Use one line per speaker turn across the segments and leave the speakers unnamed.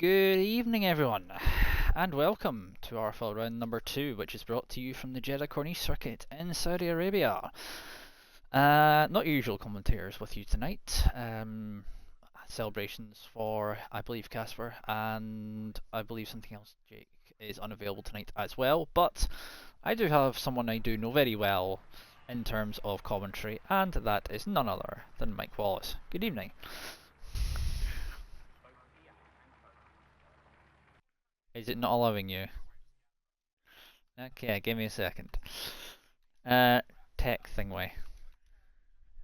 Good evening, everyone, and welcome to RFL round number 2, which is brought to you from the Jeddah Corniche circuit in Saudi Arabia. Not your usual commentators with you tonight. Celebrations for, I believe, Casper, and I believe something else, Jake, is unavailable tonight as well. But I do have someone I do know very well in terms of commentary, and that is none other than Mike Wallace. Good evening. Is it not allowing you? Okay, give me a second. Tech thingy.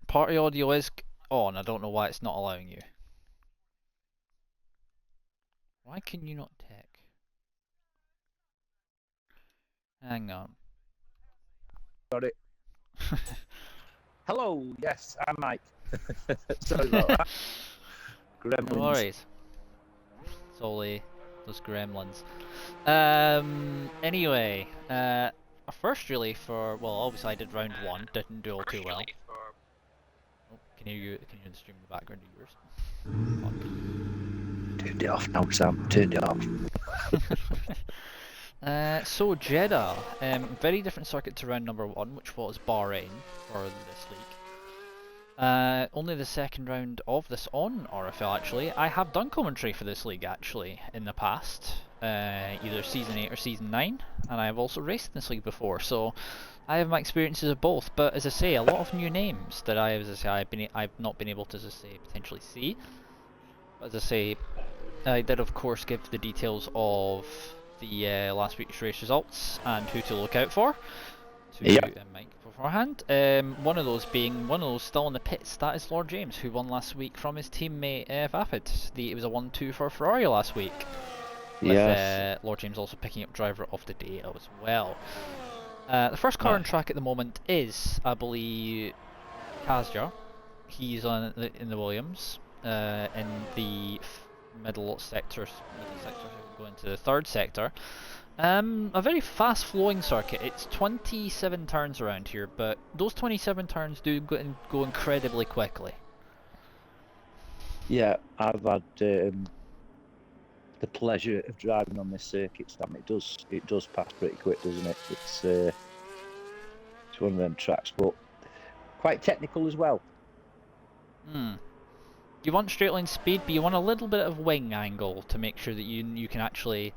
Party audio is on. I don't know why it's not allowing you. Why can you not tech? Hang on.
Got it. Hello, yes, I'm Mike. Sorry about that. Gremlins.
No worries. Solely those gremlins. Anyway, first really for, well, obviously I did round 1, didn't do all too well. Oh, can you hear the stream in the background of yours?
Turned it off now, Sam. Turned it off.
So Jeddah, very different circuit to round number 1, which was Bahrain for this league. Only the second round of this on RFL actually. I have done commentary for this league actually in the past, either season 8 or season 9, and I have also raced in this league before, so I have my experiences of both. But as I say, a lot of new names that I've not been able to, as I say, potentially see. As I say, I did of course give the details of the last week's race results and who to look out for to Mike beforehand. One of those still in the pits, that is Lord James, who won last week from his teammate Vapid. It was a 1-2 for Ferrari last week, with Lord James also picking up driver of the day as well. The first car on track at the moment is, I believe, Kazja. He's in the Williams, in the middle sector, going to the third sector. A very fast flowing circuit. It's 27 turns around here, but those 27 turns do go incredibly quickly.
Yeah, I've had the pleasure of driving on this circuit, Sam. It does pass pretty quick, doesn't it? It's one of them tracks, but quite technical as well.
You want straight line speed, but you want a little bit of wing angle to make sure that you can actually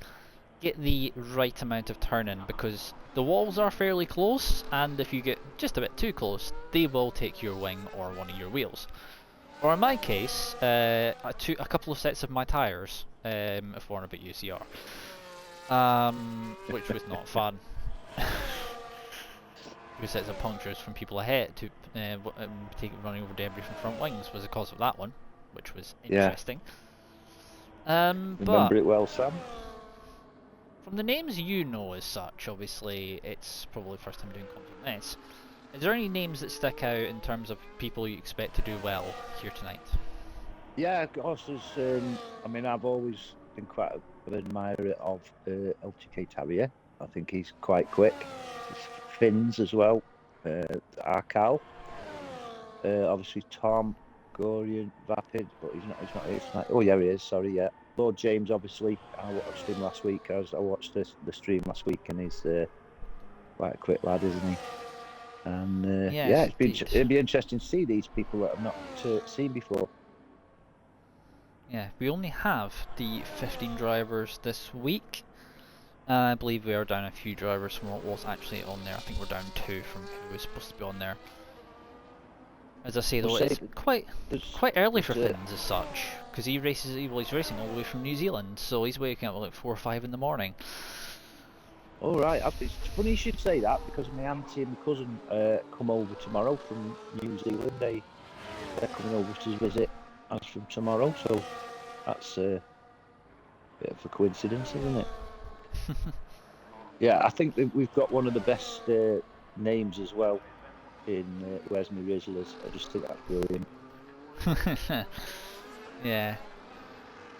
get the right amount of turn in, because the walls are fairly close, and if you get just a bit too close, they will take your wing or one of your wheels. Or in my case, a couple of sets of my tyres, if we're on a bit UCR, which was not fun. 2 sets of punctures from people ahead to running over debris from front wings was the cause of that one, which was interesting.
Remember it well, Sam?
From the names you know as such, obviously it's probably the first time doing content on this. Is there any names that stick out in terms of people you expect to do well here tonight?
Yeah, of course. I mean, I've always been quite an admirer of LTK Terrier. I think he's quite quick. Finns as well. Arkal. Obviously Tom, Gorian, Vapid, but he's not. Oh yeah, he is. Sorry, yeah. Lord James, obviously. I watched him last week. I watched the stream last week, and he's quite a quick lad, isn't he? And
yes,
it'd be interesting to see these people that I've not seen before.
Yeah, we only have the 15 drivers this week. I believe we are down a few drivers from what was actually on there. I think we're down 2 from who was supposed to be on there. As I say though, it's quite early for Finns as such, because he's racing all the way from New Zealand, so he's waking up at like 4 or 5 in the morning.
All right, it's funny you should say that, because my auntie and my cousin come over tomorrow from New Zealand. They're coming over to visit us from tomorrow, so that's a bit of a coincidence, isn't it? Yeah, I think that we've got one of the best names as well in Where's My Rizzlers. I just think that's brilliant.
Yeah.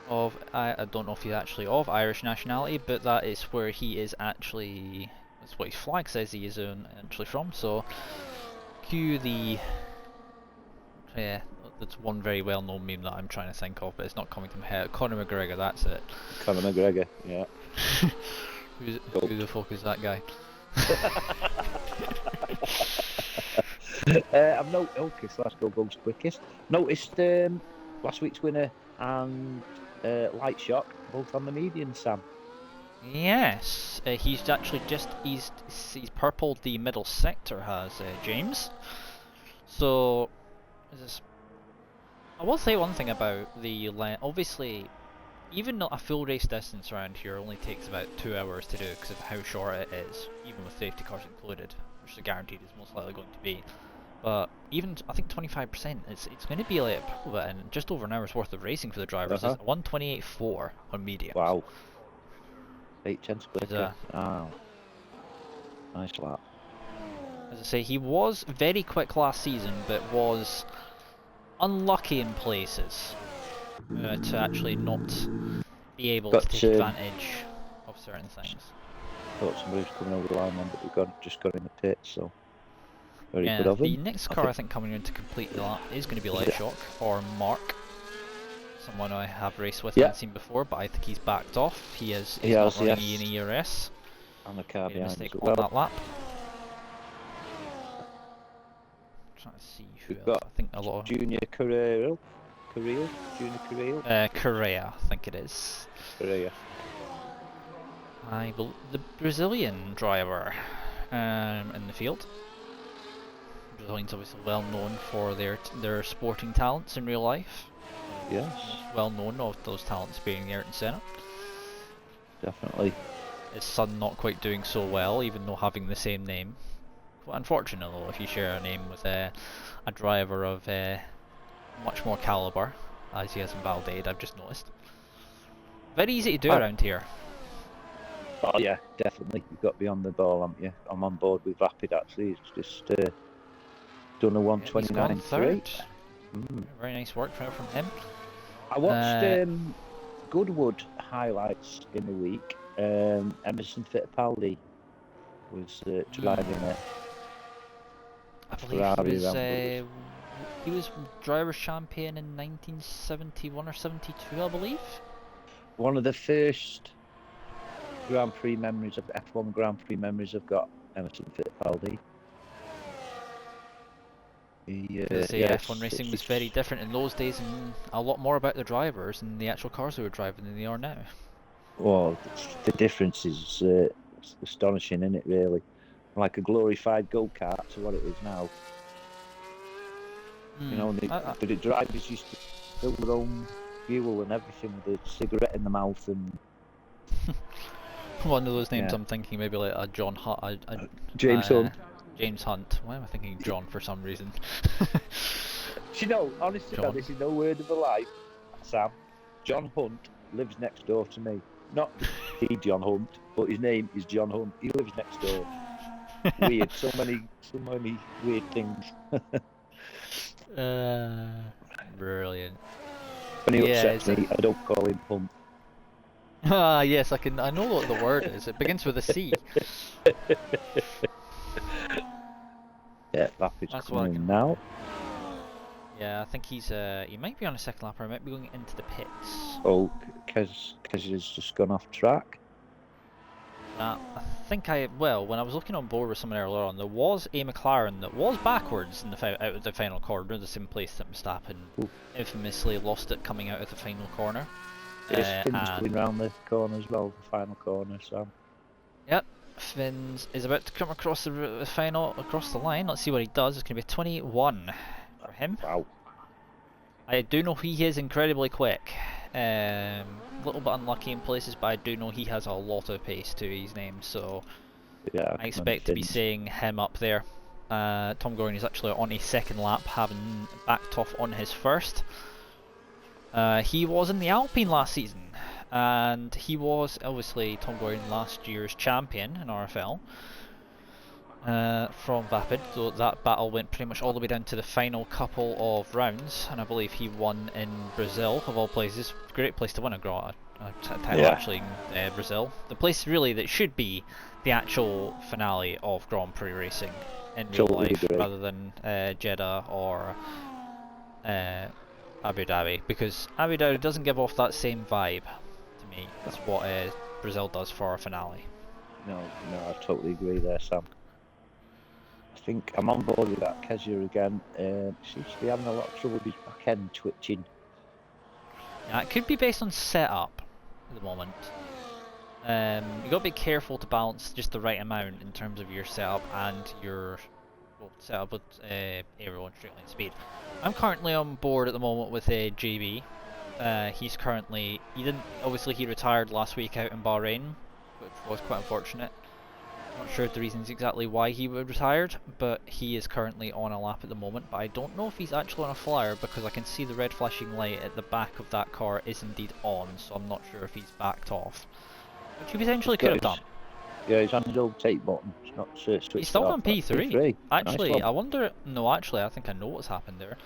I don't know if he's actually of Irish nationality, but that is where he is actually. That's what his flag says he is actually from. So, cue the That's one very well-known meme that I'm trying to think of, but it's not coming to my head. Conor McGregor, that's it.
Conor McGregor, yeah.
Who the fuck is that guy?
I've noticed Glasgow goes quickest. Noticed last week's winner and Light Shock both on the median, Sam.
Yes, he's actually he's purpled the middle sector, has James. So, I will say one thing about the obviously, even a full race distance around here only takes about 2 hours to do because of how short it is, even with safety cars included, which is guaranteed is most likely going to be. But even I think 25%, it's going to be like probably and just over an hour's worth of racing for the drivers. It's 1:28.4 on medium.
Wow. 8/10 quicker. Wow. Nice lap.
As I say, he was very quick last season, but was unlucky in places to actually not be able to take advantage of certain things.
Thought somebody was coming over the line then, but they just got in the pit, so very good of him.
The next car I think coming in to complete the lap is going to be Light Shock or Mark. Someone I have raced with and seen before, but I think he's backed off. He's not running an ERS.
And the car behind
mistake
as
on that lap. Trying to see who else. I think a lot of
Junior Correa. Junior Correa?
Correa, I think it is.
Correa.
The Brazilian driver in the field. Brazilians obviously well known for their sporting talents in real life.
Yes.
Well known of those talents being the Ayrton Senna.
Definitely.
His son not quite doing so well, even though having the same name. Quite unfortunate though, if you share a name with a driver of much more caliber, as he has in Valdeid, I've just noticed. Very easy to do around here.
Oh yeah, definitely. You've got to be on the ball, haven't you? I'm on board with Rapid actually. It's just done a 1:29.3.
Very nice work from him.
I watched Goodwood highlights in the week. Emerson Fittipaldi was driving it.
I believe he was driver's champion in 1971 or 72, I believe.
One of the first Grand Prix memories of F1 Grand Prix memories I've got, Emerson Fittipaldi.
F1 racing was very different in those days, and a lot more about the drivers and the actual cars they were driving than they are now.
Well, the difference is astonishing, isn't it, really? Like a glorified go-kart to what it is now. You know, the drivers used to fill their own fuel and everything with a cigarette in the mouth and...
One of those names I'm thinking maybe like a John Hunt.
James Hunt.
James Hunt. Why am I thinking John for some reason?
You know, honestly, this is no word of a lie, Sam. John Hunt lives next door to me. Not the John Hunt, but his name is John Hunt. He lives next door. Weird. So many weird things.
Brilliant.
When he upsets me, I don't call him Hunt.
Ah, yes, I know what the word is. It begins with a C.
Yeah, Rapid's coming in now.
Yeah, I think he might be on a second lap, or he might be going into the pits.
Oh, Kez has just gone off track.
I think when I was looking on board with someone earlier on, there was a McLaren that was backwards in out of the final corner, the same place that Verstappen infamously lost it coming out of the final corner.
Finn's going round the corner as well, the final corner, so.
Yep, Finn's is about to come across the line. Let's see what he does. It's going to be 21 for him.
Wow.
I do know he is incredibly quick. A little bit unlucky in places, but I do know he has a lot of pace to his name, so
yeah,
I expect to be seeing him up there. Tom Gordon is actually on a second lap, having backed off on his first. He was in the Alpine last season, and he was obviously Tom Gordon last year's champion in RFL from Vapid, so that battle went pretty much all the way down to the final couple of rounds, and I believe he won in Brazil, of all places. Great place to win a title actually in Brazil. The place really that should be the actual finale of Grand Prix racing in real life, rather than Jeddah or Abu Dhabi, because Abu Dhabi doesn't give off that same vibe to me as what Brazil does for our finale.
No, I totally agree there, Sam. I think I'm on board with that. Kezia again. Seems to be having a lot of trouble with his back end twitching.
Yeah, it could be based on setup at the moment. You got to be careful to balance just the right amount in terms of your setup and your setup with aerial and straight line speed. I'm currently on board at the moment with JB. He's currently he retired last week out in Bahrain, which was quite unfortunate. Not sure the reasons exactly why he retired, but he is currently on a lap at the moment. But I don't know if he's actually on a flyer because I can see the red flashing light at the back of that car is indeed on, so I'm not sure if he's backed off. Which he potentially could have done.
Yeah, he's on his overtake button. It's not switched
He's still
off.
on P3.
P3.
Actually,
Nice
I wonder. No, actually, I think I know what's happened there.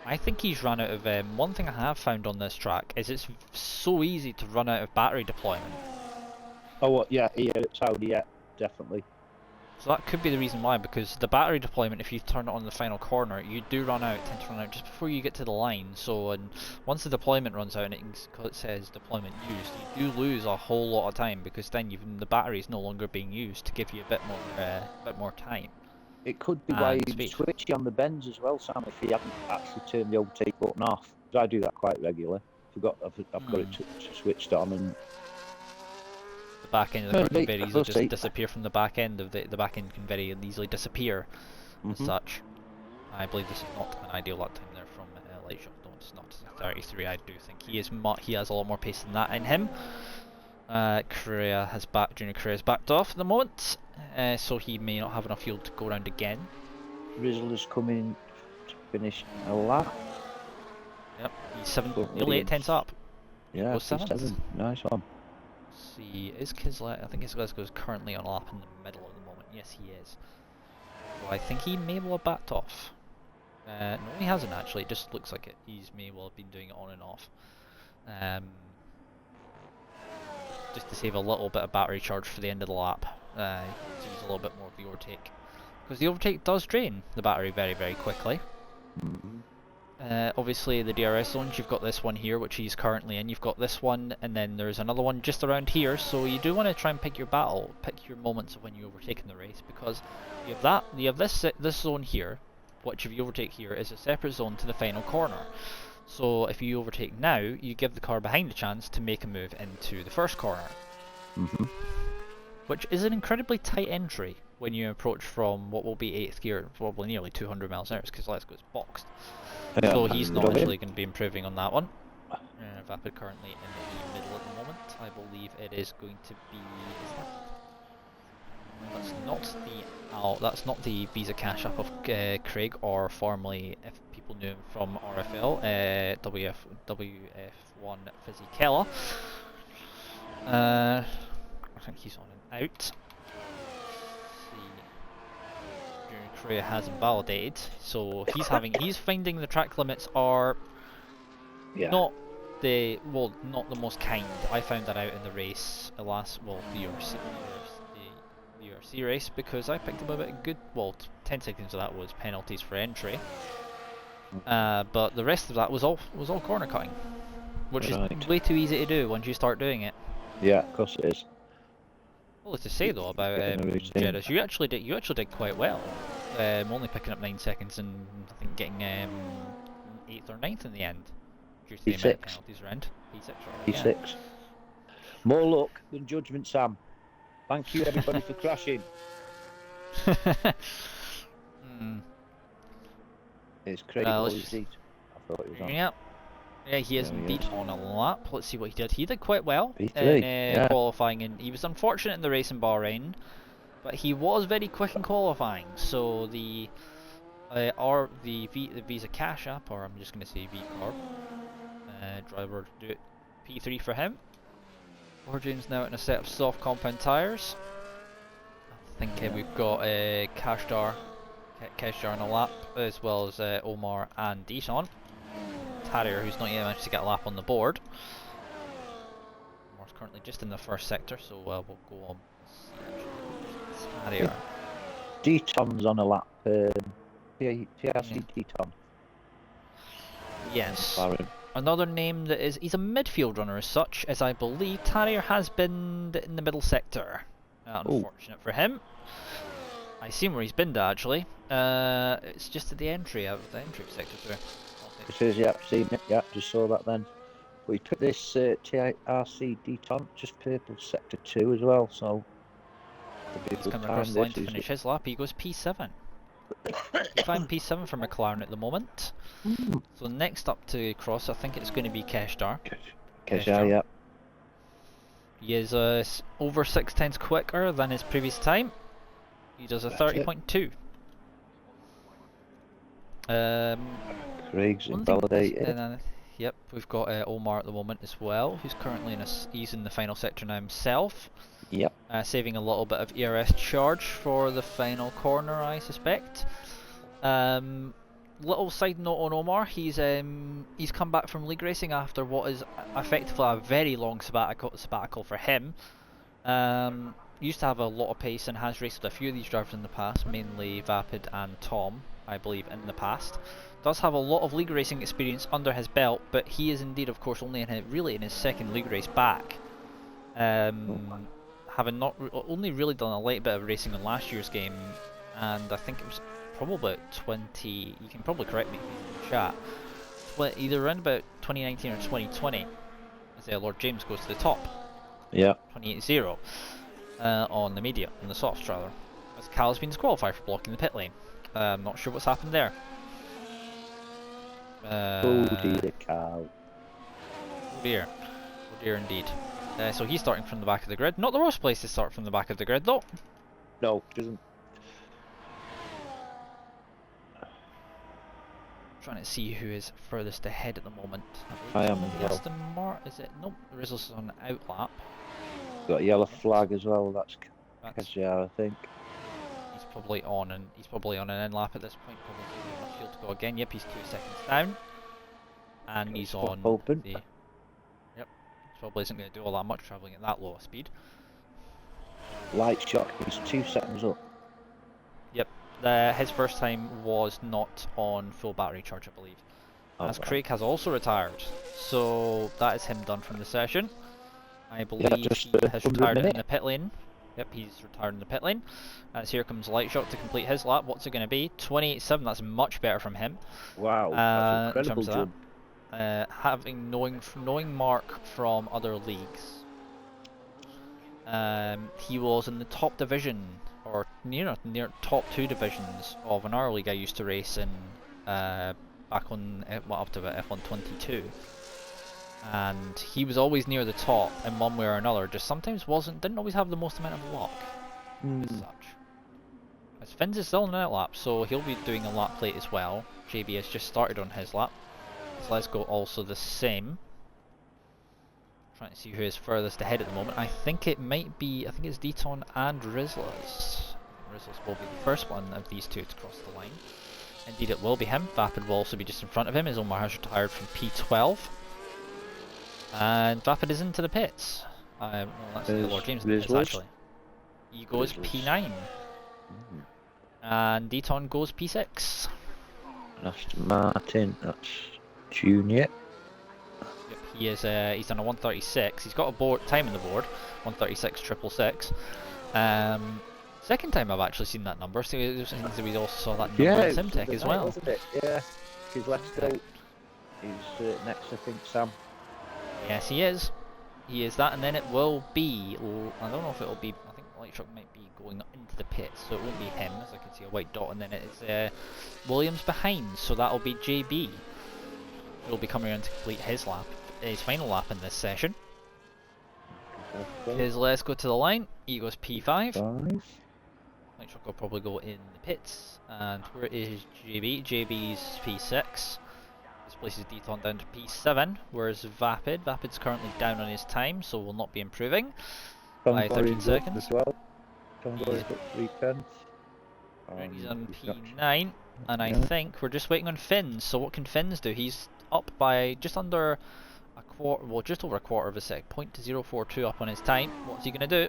I think he's run out of. One thing I have found on this track is it's so easy to run out of battery deployment.
Oh, what? Yeah, it's Audi, yeah, definitely.
So that could be the reason why, because the battery deployment, if you turn it on the final corner, you do tend to run out just before you get to the line. So, and once the deployment runs out and it says deployment used, you do lose a whole lot of time because then the battery is no longer being used to give you a bit more time.
It could be why you switch on the bends as well, Sam, if you haven't actually turned the overtake button off. Because I do that quite regularly. I've got it switched on, and
the back end of the car can very easily just disappear from the back end of the back end can very easily disappear as such. I believe this is not an ideal lap time there from Light Shop. No, it's not. It's a 33. I do think he has a lot more pace than that in him. Junior Correa's backed off at the moment, so he may not have enough fuel to go around again.
Rizzler's coming to finish a lap.
Yep, he's nearly 8 tenths up.
Yeah, he's 7. Nice one.
See, is Kislet? I think Kislet's currently on a lap in the middle at the moment. Yes, he is. So I think he may well have backed off. No, he hasn't actually. It just looks like it. He's may well have been doing it on and off. Just to save a little bit of battery charge for the end of the lap. To use a little bit more of the overtake. Because the overtake does drain the battery very, very quickly. Obviously the DRS zones, you've got this one here which he's currently in, you've got this one, and then there's another one just around here, so you do want to try and pick your moments of when you overtake in the race, because you have this zone here, which if you overtake here is a separate zone to the final corner. So if you overtake now, you give the car behind a chance to make a move into the first corner. Which is an incredibly tight entry when you approach from what will be 8th gear, probably nearly 200 miles an hour, because Let's Go is boxed. Yeah, so he's not actually going to be improving on that one. Vapid currently in the middle at the moment. I believe it is going to be. That's not the Visa Cash App of Craig, or formerly, if people knew him from RFL, WF1 Fizzy Keller. I think he's on and out. Korea hasn't validated, so he's finding the track limits are not the most kind. I found that out in the race, the URC race, because I picked up a bit good. 10 seconds of that was penalties for entry, but the rest of that was all corner cutting, which is way too easy to do once you start doing it.
Yeah, of course it is.
Well, to say though about Jeddah, you actually did quite well. Only picking up 9 seconds and I think getting 8th or 9th in the end. Due to the amount of penalties around. P6.
P6. More luck than judgment, Sam. Thank you everybody for crashing. It's Craig seat. I thought it was on.
Yeah, he is indeed on a lap. Let's see what he did. He did quite well
in
qualifying, and he was unfortunate in the race in Bahrain, but he was very quick in qualifying. So the Visa Cash App, or I'm just going to say VCorp, driver do it P3 for him. Origin's now in a set of soft compound tyres. I think we've got Kashdar on a lap, as well as Omar and Dishon. Harrier, who's not yet managed to get a lap on the board. Omar's currently just in the first sector, so we'll go on. Harrier.
Deton's on a lap. PRC Deton.
Yes.
McLaren.
Another name that is, he's a midfield runner as such, as I believe Tarrier has been in the middle sector. Unfortunate for him. I seen where he's been to actually. It's just at the entry out of the entry sector through.
It says, yeah, seen it, yeah, just saw that then. But he took this TRC Deton, just purple sector 2 as well, so
He's coming across the line to finish his lap. He goes P7. P5 P7 for McLaren at the moment. So next up to cross, I think it's going to be Keshdar.
Keshdar, yeah.
He is over 6 times quicker than his previous time. He does a 30.2.
Craig's invalidated.
Yep, we've got Omar at the moment as well, who's currently he's in the final sector now himself.
Yep.
Saving a little bit of ERS charge for the final corner, I suspect. Little side note on Omar, he's come back from league racing after what is effectively a very long sabbatical for him. Used to have a lot of pace and has raced with a few of these drivers in the past, mainly Vapid and Tom, I believe, in the past. Does have a lot of league racing experience under his belt, but he is indeed, of course, only in his second league race back. Having only really done a light bit of racing in last year's game, and I think it was probably about 20. You can probably correct me in the chat. Either around about 2019 or 2020, as Lord James goes to the top.
Yeah.
28-0 on the media, on the softs rather. As Cal's been disqualified for blocking the pit lane. I'm not sure what's happened there.
Oh dear, Cal.
Oh dear indeed. So he's starting from the back of the grid. Not the worst place to start from the back of the grid though.
No, doesn't.
Trying to see who is furthest ahead at the moment.
I am as
well. Is it? Nope, Rizzles is on an outlap.
Got a yellow flag as well, that's Keshdar, I think.
He's probably on an in lap at this point, probably enough fuel to go again. Yep, he's 2 seconds down. And he's on
open.
Yep. Probably isn't going to do all that much travelling at that low speed.
Light shock, he's 2 seconds up.
Yep. His first time was not on full battery charge, I believe. As Craig has also retired. So that is him done from the session. I believe he has retired in the pit lane. Yep, he's retired in the pit lane. As here comes Lightshot to complete his lap. What's it going to be? 28.7, that's much better from him.
Wow, that's incredible jump.
Knowing Mark from other leagues, he was in the top division, or near top 2 divisions of an R league I used to race in back on up to about F1 22, and he was always near the top in one way or another. Just sometimes didn't always have the most amount of luck as such. As Finns is still on an outlap, so he'll be doing a lap plate as well. JB has just started on his lap. So let's go also the same. Trying to see who is furthest ahead at the moment. I think it's Deton and Rizzlers. Rizzlers will be the first one of these two to cross the line. Indeed it will be him. Vapid will also be just in front of him as Omar has retired from P12. And Vapid is into the pits. Well, that's the Lord James in the pits actually. He goes P9. And Deton goes P6.
Aston Martin, that's Junior.
Yep, he is. He's done a 136. He's got a time in the board, 136.666. Second time I've actually seen that number. So we also saw that number in SimTech as well.
Wasn't it? Yeah, he's left out. He's next, I think, Sam.
Yes, he is. He is that, and then it will be. I don't know if it will be. I think Lightshock might be going into the pits, so it won't be him, as I can see a white dot, and then it's Williams behind, so that'll be JB. He'll be coming around to complete his final lap in this session. Let's go to the line. He goes P5. Lightshock will probably go in the pits. And where is JB? JB's P6. This places Deton down to P7. Whereas Vapid's currently down on his time, so will not be improving by 13 seconds.
As well. He's
on P9, and I think we're just waiting on Finns. So what can Finns do? He's up by just under a quarter, well, just over a quarter of a sec, 0.042 up on his time. What's he going to do?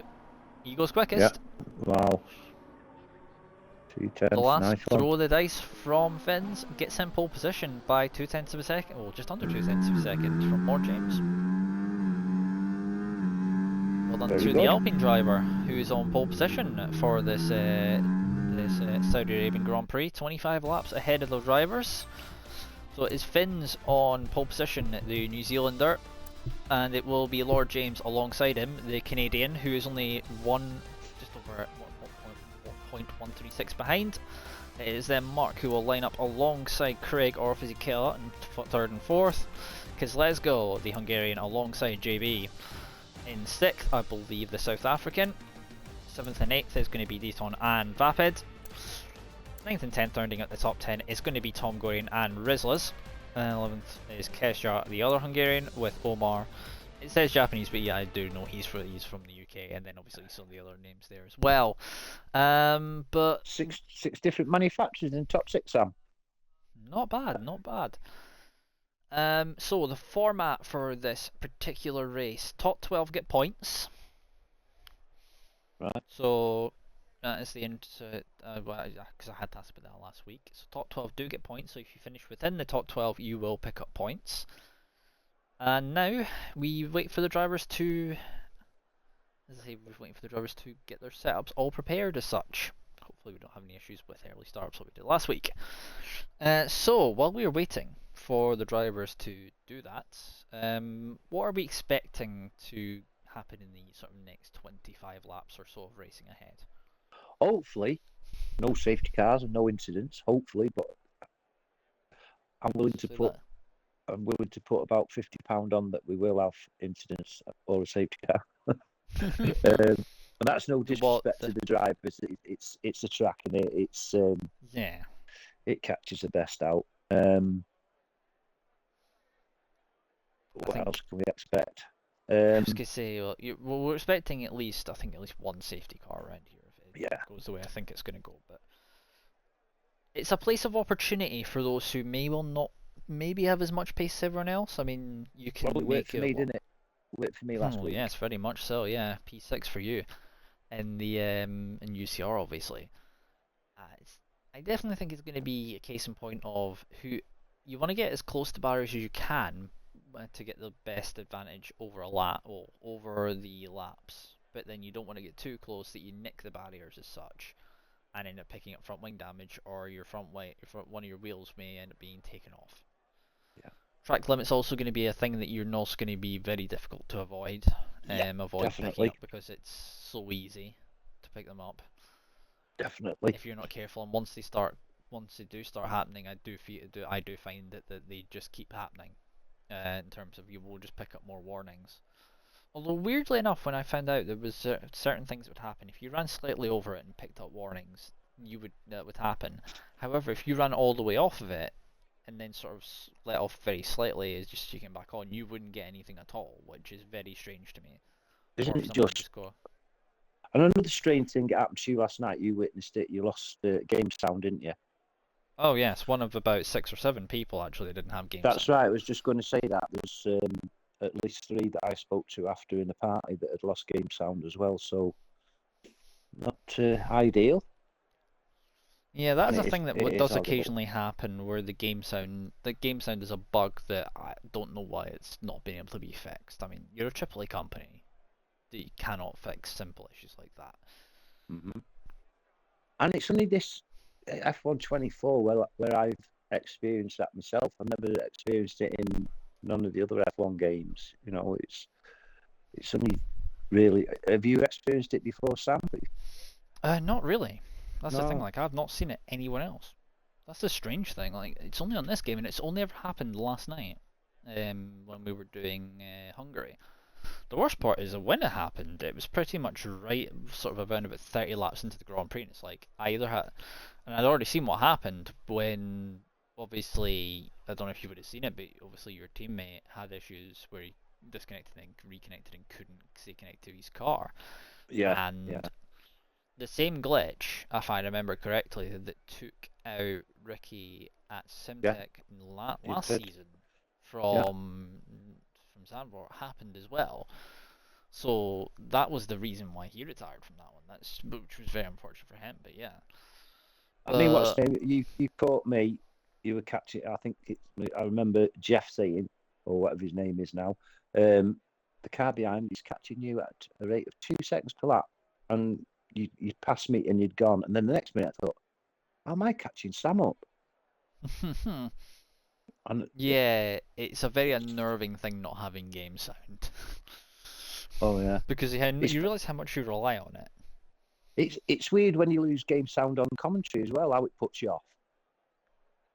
He goes quickest.
Yeah. Wow. Two
The
tenths,
last
nice one.
throw of the dice from Finns gets in pole position by 2/10 of a second, well, just under 2/10 of a second from Lord James. Well done
Very
to the
good.
Alpine driver, who is on pole position for this Saudi Arabian Grand Prix, 25 laps ahead of the drivers. So it is Finns on pole position, the New Zealander, and it will be Lord James alongside him, the Canadian, who is only just over 1.136 behind. It is then Mark who will line up alongside Craig or Fisichella in third and fourth. Kezlezgo, the Hungarian, alongside JB. In sixth, I believe the South African. Seventh and eighth is going to be Deaton and Vapid. Ninth and 10th rounding out the top 10 is going to be Tom Gorian and Rizlas. 11th is Kesha, the other Hungarian, with Omar. It says Japanese, but yeah, I do know he's from the UK, and then obviously some of the other names there as well. But
Six different manufacturers in top six, Sam.
not bad, not bad. So the format for this particular race: top 12 get points.
Right.
So that is the end. Because I had to ask about that last week. So top 12 do get points. So if you finish within the top 12, you will pick up points. And now we wait for the drivers to. As I say, we're waiting for the drivers to get their setups all prepared as such. Hopefully we don't have any issues with early startups like we did last week. So while we are waiting for the drivers to do that, what are we expecting to happen in the sort of next 25 laps or so of racing ahead?
Hopefully, no safety cars and no incidents. Hopefully, but I'm willing to put about £50 on that we will have incidents or a safety car. And that's no disrespect to the drivers. It's a track and
yeah,
it catches the best out. What else can we expect?
I was gonna say, we're expecting at least one safety car around here if it goes the way I think it's gonna go. But it's a place of opportunity for those who will not maybe have as much pace as everyone else. I mean, you can
well, it worked for me, didn't it? Worked for me last week.
Yes, very much so. Yeah, P6 for you, in the in UCR obviously. I definitely think it's going to be a case in point of who you want to get as close to barriers as you can to get the best advantage over over the laps. But then you don't want to get too close that you nick the barriers as such, and end up picking up front wing damage, or one of your wheels may end up being taken off.
Yeah.
Track limit's also going to be a thing that you're also going to be very difficult to avoid. Picking up because it's so easy to pick them up.
Definitely.
If you're not careful, and once they do start happening, I do find that they just keep happening. In terms of you will just pick up more warnings. Although weirdly enough, when I found out there was certain things that would happen if you ran slightly over it and picked up warnings, that would happen. However, if you ran all the way off of it and then sort of let off very slightly as just checking back on, you wouldn't get anything at all, which is very strange to me.
Isn't it just go... And another strange thing that happened to you last night, you witnessed it, you lost game sound, didn't you?
Oh yes, one of about 6 or 7 people actually didn't have game sound.
That's right, I was just going to say that. There's at least 3 that I spoke to after in the party that had lost game sound as well, so not ideal.
Yeah, that's a thing that does occasionally happen, where the game sound is a bug that I don't know why it's not been able to be fixed. I mean, you're a AAA company that you cannot fix simple issues like that.
Mm-hmm. And it's only this F1 24 where I've experienced that myself. I've never experienced it in none of the other F1 games. You know, it's only really. Have you experienced it before, Sam?
Not really. That's the thing. Like, I've not seen it anywhere else. That's the strange thing. Like, it's only on this game, and it's only ever happened last night, when we were doing Hungary. The worst part is that when it happened, it was pretty much right, sort of around about 30 laps into the Grand Prix, and it's like, I either had, and I'd already seen what happened when, obviously, I don't know if you would have seen it, but obviously your teammate had issues where he disconnected and reconnected and couldn't stay connected to his car.
Yeah.
And the same glitch, if I remember correctly, that took out Ricky at Simtech last season from Zandvoort happened as well. So that was the reason why he retired from that one. Which was very unfortunate for him, but yeah.
I mean, what's
But
the name? You caught me. You were catching. I think I remember Jeff saying, or whatever his name is now. The car behind is catching you at a rate of 2 seconds per lap, and you'd passed me and you'd gone, and then the next minute I thought, how am I catching Sam up? And
yeah, it's a very unnerving thing not having game sound.
oh yeah,
Because
it's
you realise how much you rely on it.
it's weird when you lose game sound on commentary as well. How it puts you off.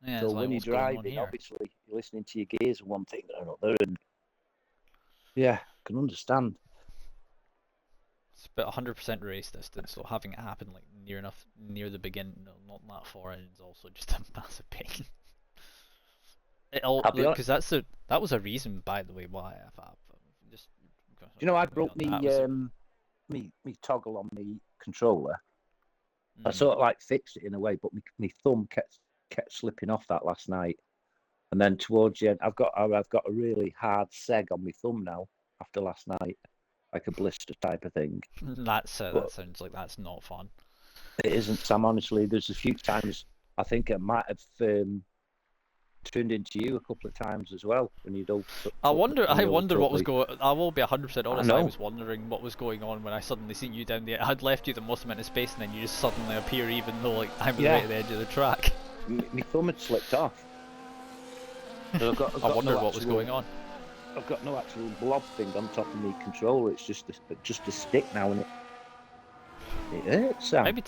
Yeah,
So
it's like
when you're
what's going on
driving,
here.
obviously you're listening to your gears and one thing or another, and yeah, I can understand.
It's about 100% race distance, so having it happen like near the beginning, no, not that far in, is also just a massive pain. It all
I'll be honest.
because that was a reason, by the way, why I've just
Do you know I
moving
broke
on. That was
me toggle on the controller? I
mm,
sort of like fixed it in a way, but my thumb kept slipping off that last night. And then towards the end, I've got a really hard seg on my thumb now after last night, like a blister type of thing.
that
But
sounds like that's not fun.
it isn't, Sam. Honestly, there's a few times I think it might have turned into you a couple of times as well when you'd all
I wonder
overtook
what was
me.
going. I will be 100%
I
honest. I
know.
was wondering what was going on when I suddenly seen you down there. I had left you the most amount of space, and then you just suddenly appear, even though like I'm right
Yeah,
at the edge of the track.
my thumb had slipped off. So I've
I
got
wondered
no
what was going on.
I've got no actual blob thing on top of my controller. It's just a stick now, and it hurts, Sam.
Maybe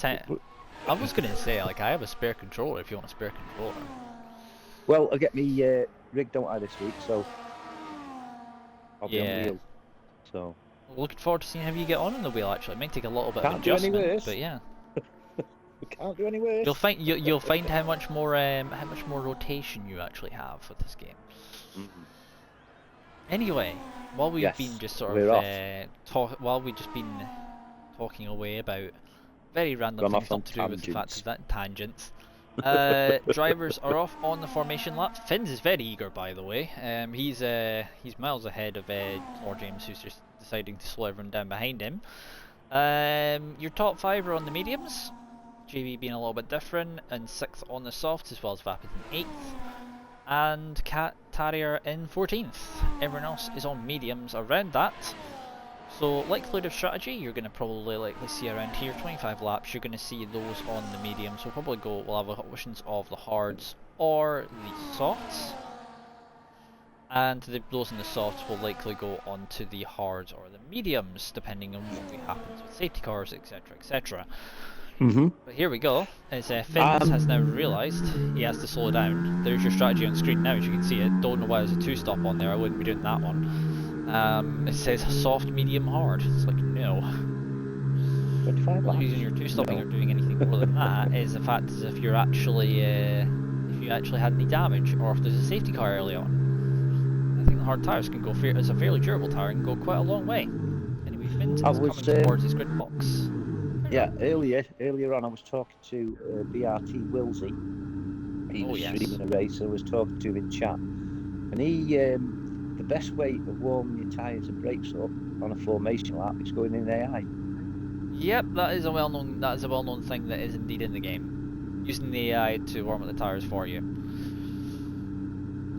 I was gonna say like I have a spare controller if you want a spare controller.
Well, I get me rig, don't I, this week? So I'll be on
Yeah.
wheels. So
Looking forward to seeing how you get on in the wheel. Actually, it might take a little bit of
can't do any
adjustment,
worse.
but yeah,
We can't do any worse.
you'll find how much more rotation you actually have with this game.
Mm.
Anyway, while we've been
Yes,
just sort
we're
of
off.
while we've just been talking away about very random
Gone
things
off on
not to do with the fact
tangents.
of that tangents. Drivers are off on the formation lap. Finns is very eager, by the way. He's miles ahead of Lord James, who's just deciding to slow everyone down behind him. Your top five are on the mediums. JB being a little bit different, and 6th on the softs, as well as Vapid in 8th, and Cat Tarrier in 14th. Everyone else is on mediums around that. So, likelihood of strategy, you're going to probably likely see around here 25 laps. You're going to see those on the mediums. We'll have options of the hards or the softs, and those in the softs will likely go on to the hards or the mediums, depending on what happens with safety cars, etc., etc. But here we go, as Finns has now realised he has to slow down. There's your strategy on screen now, as you can see it. Don't know why there's a 2-stop on there, I wouldn't be doing that one. It says soft, medium, hard. It's like, no.
25
Only
laps.
reason you're 2-stopping
No.
or doing anything more than that is the fact is if you actually had any damage, or if there's a safety car early on. I think the hard tyres can go, as a fairly durable tyre, can go quite a long way. Anyway, Finns
I
is
was
coming towards his grid box.
yeah, earlier on I was talking to BRT Wilsey. He was streaming a race. I was talking to him in chat, and he the best way of warming your tyres and brakes up on a formation lap is going in AI.
Yep, that is a well-known thing that is indeed in the game. Using the AI to warm up the tyres for you.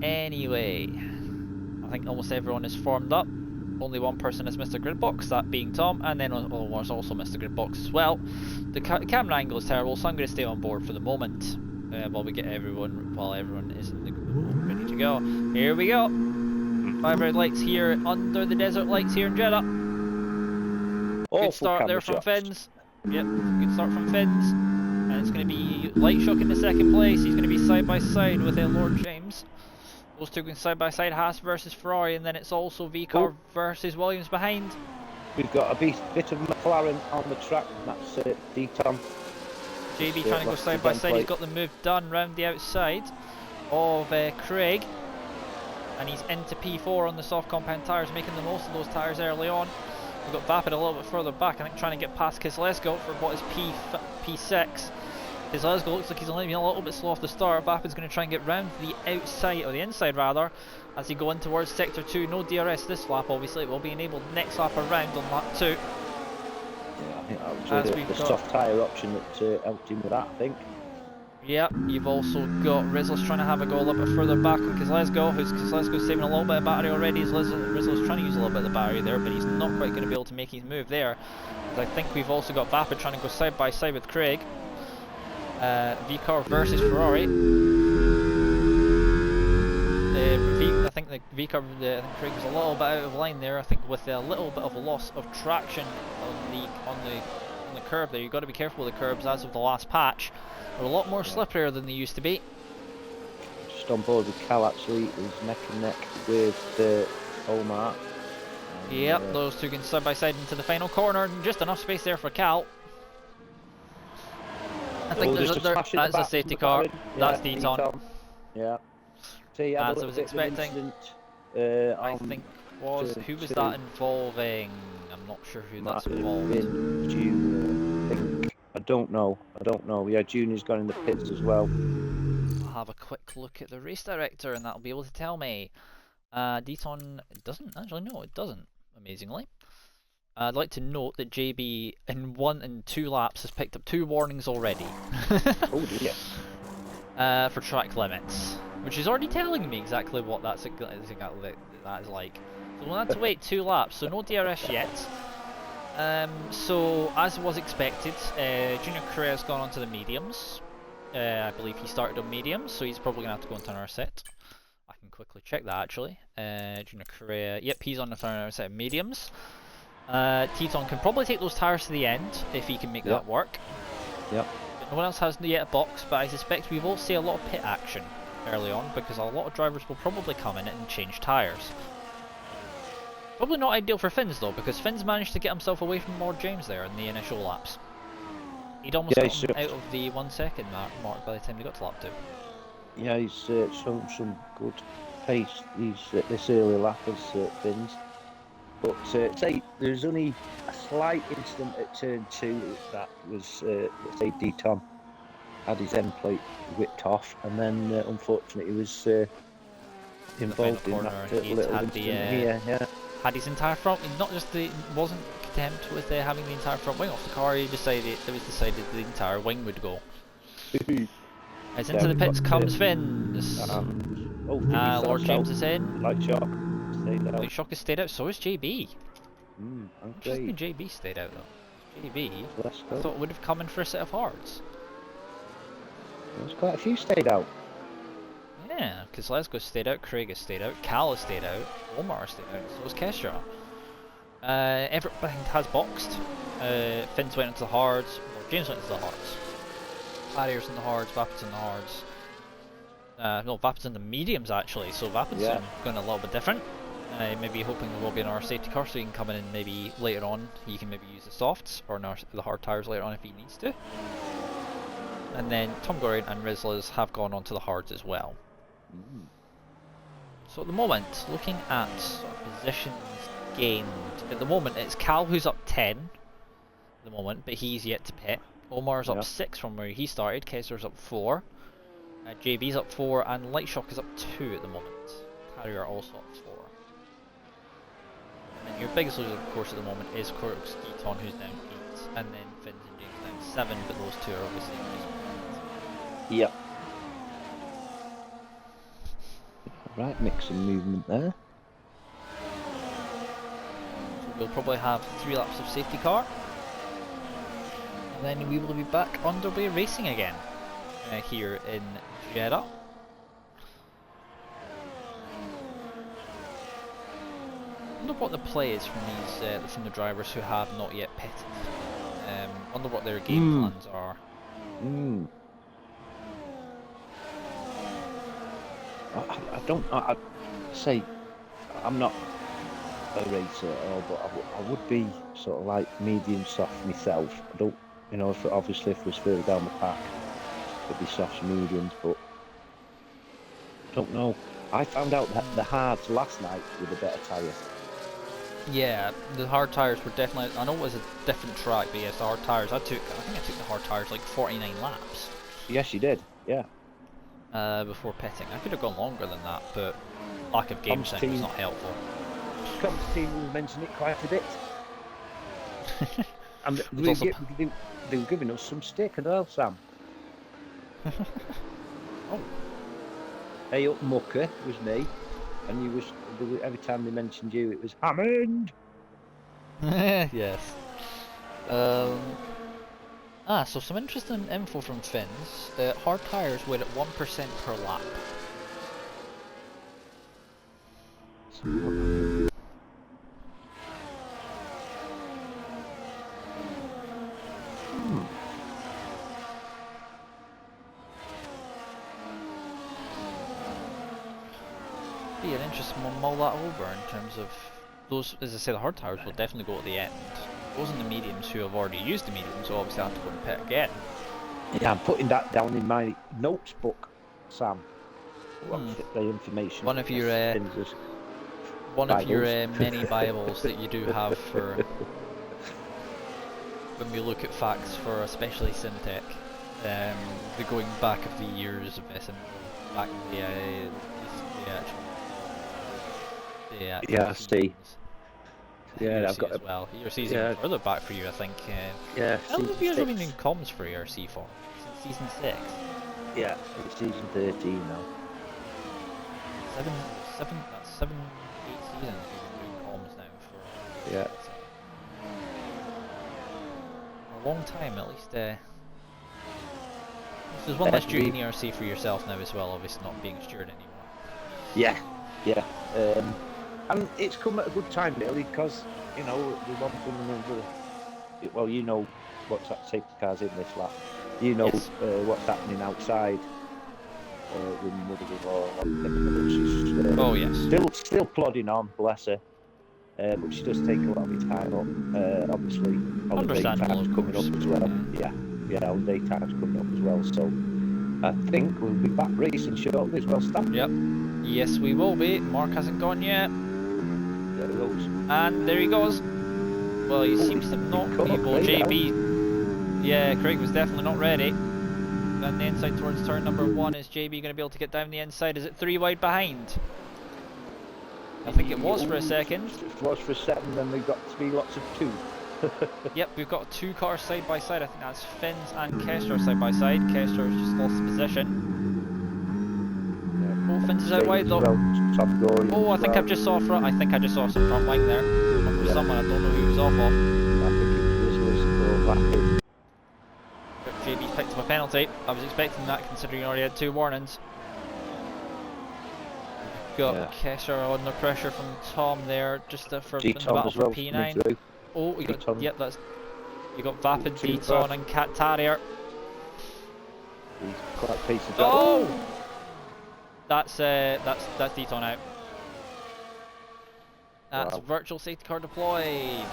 Anyway, I think almost everyone is formed up. Only one person has missed a grid box, that being Tom, and then one's also missed a grid box as well. The camera angle is terrible, so I'm going to stay on board for the moment while everyone is in the ready to go. Here we go. 5 red lights here under the desert lights here in Jeddah. Good start there from Finns. Yep, good start from Finns. And it's going to be Light Shock in the second place. He's going to be side by side with Lord James. Those two going side by side, Haas versus Ferrari, and then it's also VCAR versus Williams behind.
We've got a bit of McLaren on the track, and that's D-Tom.
JB trying to go side by side. He's got the move done round the outside of Craig. And he's into P4 on the soft compound tyres, making the most of those tyres early on. We've got Vapid a little bit further back, I think trying to get past Kislesko for what is P6. Kislesko looks like he's only been a little bit slow off the start. Vapid's going to try and get round the outside, or the inside rather, as he go in towards sector 2. No DRS this lap, obviously. It will be enabled next lap around on lap 2.
Yeah, I think that was the soft tyre option that helped him with that, I think.
Yep, you've also got Rizzler's trying to have a go a little bit further back on Kozlezgo, who's Kozlezgo's saving a little bit of battery already. Rizzler's trying to use a little bit of the battery there, but he's not quite going to be able to make his move there. Because I think we've also got Vapid trying to go side by side with Craig. VCar versus Ferrari. I think the VCar, I think Craig was a little bit out of line there. I think with a little bit of a loss of traction on the curb there. You've got to be careful with the curbs as of the last patch. They're a lot more slipperier than they used to be.
Just on board with Cal actually is neck and neck with Omar.
Yep, those two going side by side into the final corner, and just enough space there for Cal. I think that's a safety car. That's Deton.
Yeah. See,
as I was expecting. I think who was that involving? I'm not sure who that's involved.
Junior, I don't know. Yeah, Junior's gone in the pits as well.
I'll have a quick look at the race director, and that'll be able to tell me. Deton doesn't actually. No, it doesn't. Amazingly. I'd like to note that JB in 1 and 2 laps has picked up 2 warnings already.
Oh dear.
For track limits, which is already telling me exactly what that is like. So we'll have to wait 2 laps, so no DRS yet. So as was expected, Junior Correa's gone onto the mediums. I believe he started on mediums, so he's probably going to have to go into another set. I can quickly check that actually. Junior Correa, yep, he's on the another set of mediums. Teton can probably take those tyres to the end if he can make that work.
Yep.
No one else has yet a box, but I suspect we will see a lot of pit action early on because a lot of drivers will probably come in and change tyres. Probably not ideal for Finn's though, because Finn's managed to get himself away from Lord James there in the initial laps. He'd almost got him out of the 1 second mark by the time he got to lap 2.
Yeah, he's shown some good pace at this early lap as Finn's. But say there's only a slight incident at turn 2 that was say Deton had his end plate whipped off, and then unfortunately he was involved in that little incident here. Yeah.
Had his entire front, not just wasn't content with having the entire front wing off the car. He decided the entire wing would go. As into the pits comes Finns. Lord James is in.
Light shock.
Light shock has stayed out. So is JB.
Okay.
JB stayed out though. JB, I thought would have come in for a set of hards.
There's quite a few stayed out.
Yeah, because Lesgo stayed out, Craig has stayed out, Cal has stayed out, Omar has stayed out, so has Kestra. Everything has boxed. Finn's went into the hards, or James went into the hards. Barriers in the hards, Vapid's in the hards. No, Vapid's in the mediums actually, so Vapid's going a little bit different. Maybe hoping there will be another safety car so he can come in and maybe later on he can maybe use the softs or the hard tyres later on if he needs to. And then Tom Gorian and Rizlas have gone onto the hards as well. So at the moment, looking at sort of positions gained, at the moment it's Cal who's up 10 at the moment, but he's yet to pit. Omar's up 6 from where he started, Kessler's up 4, JB's up 4, and Lightshock is up 2 at the moment. Harrier also up 4. And then your biggest loser of course at the moment is Corks Deton who's down 8, and then Finns and James down 7, but those two are obviously
Yep. Right, mix some movement there.
So we'll probably have 3 laps of safety car. And then we will be back underway racing again here in Jeddah. I wonder what the play is from these from the drivers who have not yet pitted. I wonder what their game plans are.
I'd say I'm not a racer at all, but I would be sort of like medium soft myself. I don't, obviously if it was further down the pack, it'd be softs and mediums, but I don't know. I found out that the hards last night were the better tyres.
Yeah, the hard tyres were definitely, I know it was a different track, but yes, the hard tyres, I think I took the hard tyres like 49 laps.
Yes, you did, yeah.
Before pitting. I could have gone longer than that, but lack of game sense was not helpful.
Comms team will mention it quite a bit. And they were giving us some stick as well, Sam.
Oh.
Hey up Mucker was me, and you was every time they mentioned you, it was Hammond.
Yes. So some interesting info from Finn's. Hard tyres were at 1% per lap. Be an interesting one, mull that over in terms of those. As I say, the hard tyres will definitely go at the end. Those in the mediums who have already used the mediums will obviously have to go and pit again.
Yeah, I'm putting that down in my notes book, Sam. What's the information?
One of your many Bibles that you do have for when we look at facts for especially Syntech. The going back of the years of this and back the actual.
Yeah, I see. Yeah,
ERC
I've got
as well. ERC is even further back for you, I think.
Yeah,
how many
season
years have
6.
been doing comms for ERC for? Since season 6?
Yeah, it's season 13 now.
7, 8 seasons we've been doing comms now for.
Yeah.
A long time, at least. There's one less duty in ERC for yourself now as well, obviously not being a steward anymore.
Yeah, yeah. And it's come at a good time, really, because, you know, the one thing another. Well, you know what's that safety cars in this lap. You know what's happening outside. With mother-in-law.
Oh yes.
Still plodding on, bless her. But she does take a lot of her time up. Obviously, holiday time's coming up as well. Yeah, holiday time's coming up as well. So I think we'll be back racing shortly as well, Stan.
Yep. Yes, we will be. Mark hasn't gone yet.
There he goes.
And there he goes. Well, he seems to not be able. JB. Yeah, Craig was definitely not ready. Down the inside towards turn number 1. Is JB going to be able to get down the inside? Is it 3 wide behind? I think it was for a second.
It was for a second, then we've got 3 lots of 2.
Yep, we've got 2 cars side by side. I think that's Finn's and Kester side by side. Kester's just lost the position. Oh, Finn's is out wide though. Oh, I think I just saw front. I think I just saw some front line there. From someone I don't know who he was off of.
I think it was Vapid.
JB's picked up a penalty. I was expecting that considering he already had 2 warnings. Got Kesher under pressure from Tom there, just for the battle for P9. Oh, we got that's you got Vapid, Deton, and Cat Terrier.
He's quite decent.
Oh, that's Deton out. That's virtual safety car deployed,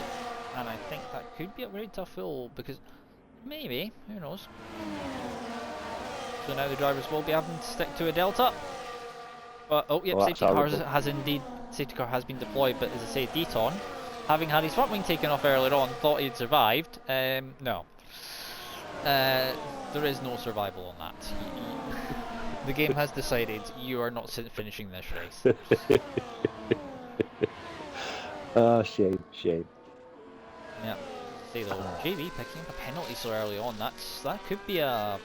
and I think that could be a very tough fill because maybe, who knows. So now the drivers will be having to stick to a delta. But oh yep, safety car has been deployed, but as I say, Deton, having had his front wing taken off earlier on, thought he'd survived. No. There is no survival on that. The game has decided you are not finishing this race.
Oh, shame.
Yeah. Say though, JB picking up a penalty so early on, that could be a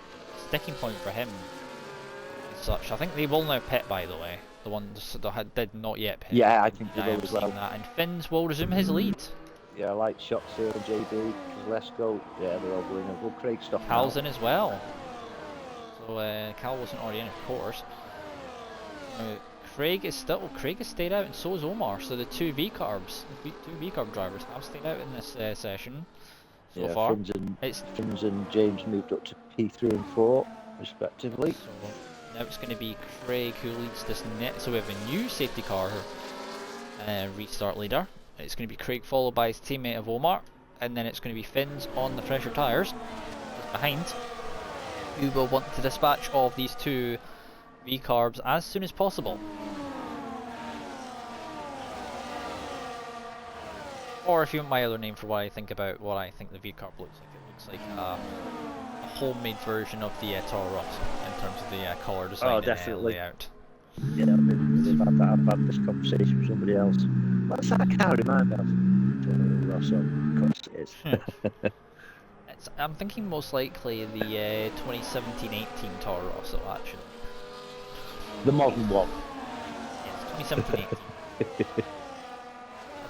sticking point for him. Such. I think they will now pit, by the way. The ones that did not yet pit.
Yeah, I think they will as well.
That. And Finn's will resume his lead.
Yeah, I like shots here on JB. Let's go. Yeah, they're all going in. Well, Craig's stuff.
Cal's in as well. So Cal wasn't already in, of course. Craig has stayed out, and so is Omar. So the 2 V-carb drivers have stayed out in this session so far.
Fins and James moved up to P3 and 4, respectively.
So now it's going to be Craig who leads this net. So we have a new safety car restart leader. It's going to be Craig followed by his teammate of Omar, and then it's going to be Fins on the pressure tyres behind, who will want to dispatch of these 2 V-carbs as soon as possible. Or if you want my other name for what I think the V-carb looks like, it looks like a homemade version of the Toro Rosso in terms of the colour design and layout.
Yeah, I've had this conversation with somebody else. What's that car remind me of? Toro Rosso, of course it is.
I'm thinking most likely the 2017-18 Toro Rosso, actually.
The modern one.
Yes, 2017-18.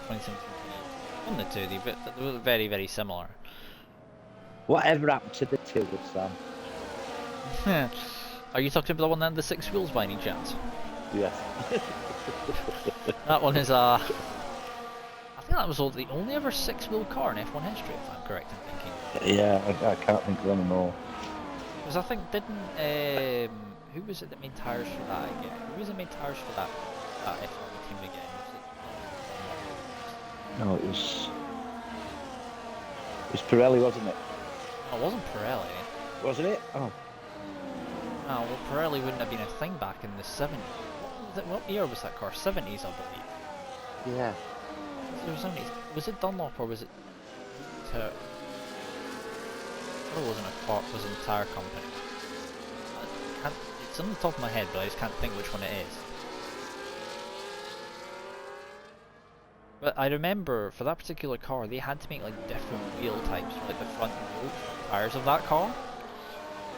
2017-18. One of the two, they were very, very similar.
Whatever happened to the two, Sam?
Are you talking about the one that had the 6 wheels by any chance?
Yes.
That one is I think that was the only ever 6-wheel car in F1 history, if I'm correct in thinking.
Yeah, I can't think of any more.
Because I think who was it that made tyres for that again? Who was it made tyres for that F1 team again?
No, it was Pirelli, wasn't it?
No, it wasn't Pirelli.
Wasn't it? Oh.
No, well, Pirelli wouldn't have been a thing back in the 70s. What year was that car? 70s, I believe.
Yeah.
Was it Dunlop or was it it wasn't a car, it was an entire company. It's on the top of my head, but I just can't think which one it is. But I remember for that particular car, they had to make like different wheel types for like the front tires of that car.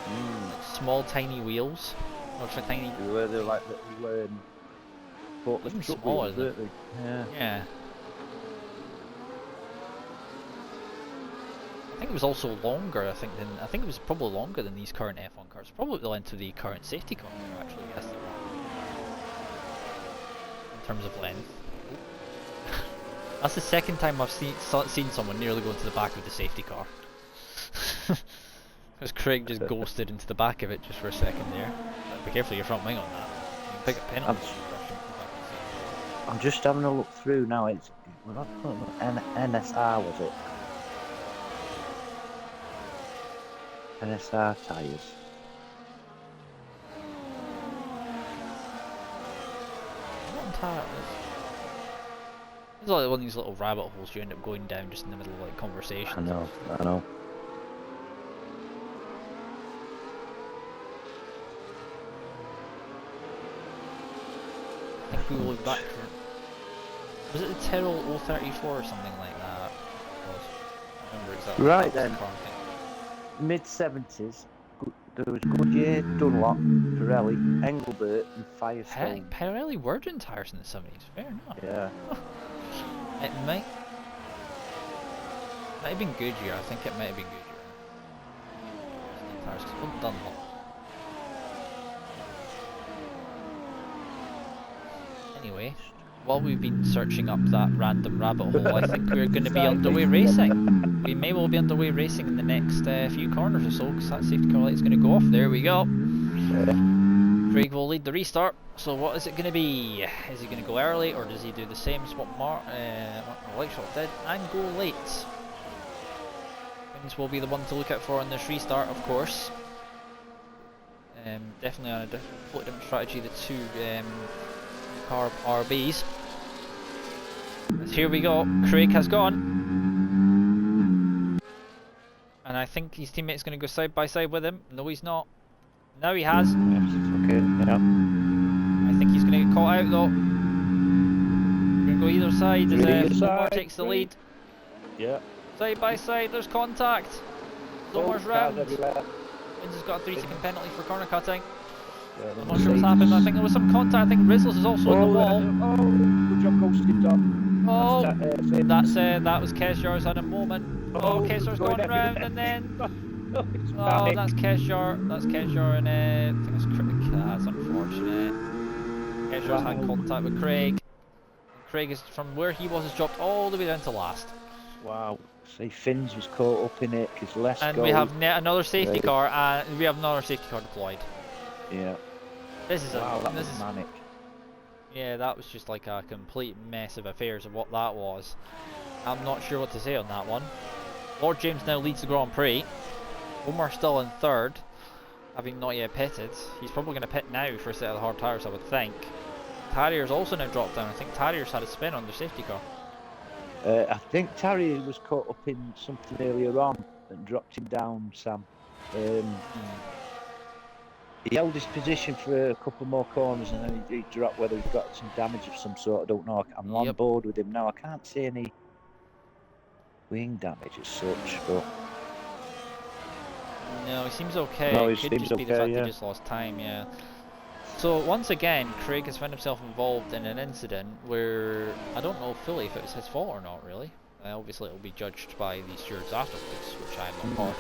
Like small, tiny wheels, or for tiny.
Were they like little
Even
truck
smaller
wheels,
than.
weren't they? Yeah.
Yeah. I think it was also longer. I think it was probably longer than these current F1 cars. Probably the length of the current safety car. Actually, yes, they were. In terms of length. That's the second time I've seen someone nearly go into the back of the safety car. Because Craig just ghosted into the back of it just for a second there. Be careful of your front wing on that. You can pick a penalty.
I'm just having a look through now. It's NSR, was it? NSR tyres.
What entire It's like one of these little rabbit holes you end up going down just in the middle of like conversations.
I know.
I think we will look back for... Was it the Tyrrell 034 or something like that? I remember exactly.
Right then. Mid-70s, there was Goodyear, Dunlop, Pirelli, Engelbert and Firestone.
Heck, Pirelli were doing tyres in the 70s, fair enough.
Yeah.
It might have been Goodyear, I think it might have been Goodyear. Tyres, 'cause it wasn't Dunlop. Anyway, while we've been searching up that random rabbit hole, I think we're going to be underway racing. We may well be underway racing in the next few corners or so, because that safety car light is going to go off. There we go. Craig will lead the restart. So what is it going to be? Is he going to go early, or does he do the same as what Lightshot did and go late? Things will be the one to look out for on this restart, of course. Definitely on a completely different strategy, the two car RBs. Here we go. Craig has gone, and I think his teammate's going to go side by side with him. No, he's not. Now he has.
Yes, okay, yeah.
I think he's going to get caught out though. We're going to go either side as Omar takes the lead.
Yeah.
Side by side, there's contact. Omar's round. Vince has got a 3-second penalty for corner cutting.
Yeah,
I'm not sure what's happened. I think there was some contact. I think Rizzles is also on the wall.
Good job, ghosted Dom.
Oh, that was Kesjar's had a moment. Oh, Kesjar's gone round and then. Oh, that's Kesjar. That's Kesjar, and I think it's Craig. That's unfortunate. Kesjar's had contact with Craig. Craig is from where he was, has dropped all the way down to last.
Wow. See, Finns was caught up in it because less.
And we have another safety car, and we have another safety car deployed.
Yeah.
This is
manic.
Yeah, that was just like a complete mess of affairs of what that was. I'm not sure what to say on that one. Lord James now leads the Grand Prix. Omar still in third, having not yet pitted. He's probably going to pit now for a set of the hard tyres, I would think. Tarrier's also now dropped down. I think Tarrier's had a spin on their safety car.
I think Tarrier was caught up in something earlier on and dropped him down, Sam. He held his position for a couple more corners and then he dropped, whether he's got some damage of some sort, I don't know. I'm on board with him now. I can't see any wing damage as such, but
No, he seems okay.
No, he
It could
seems
just be the
okay,
fact he
yeah.
just lost time, yeah. So once again, Craig has found himself involved in an incident where I don't know fully if it was his fault or not, really. Obviously, it'll be judged by the stewards afterwards, which I'm not part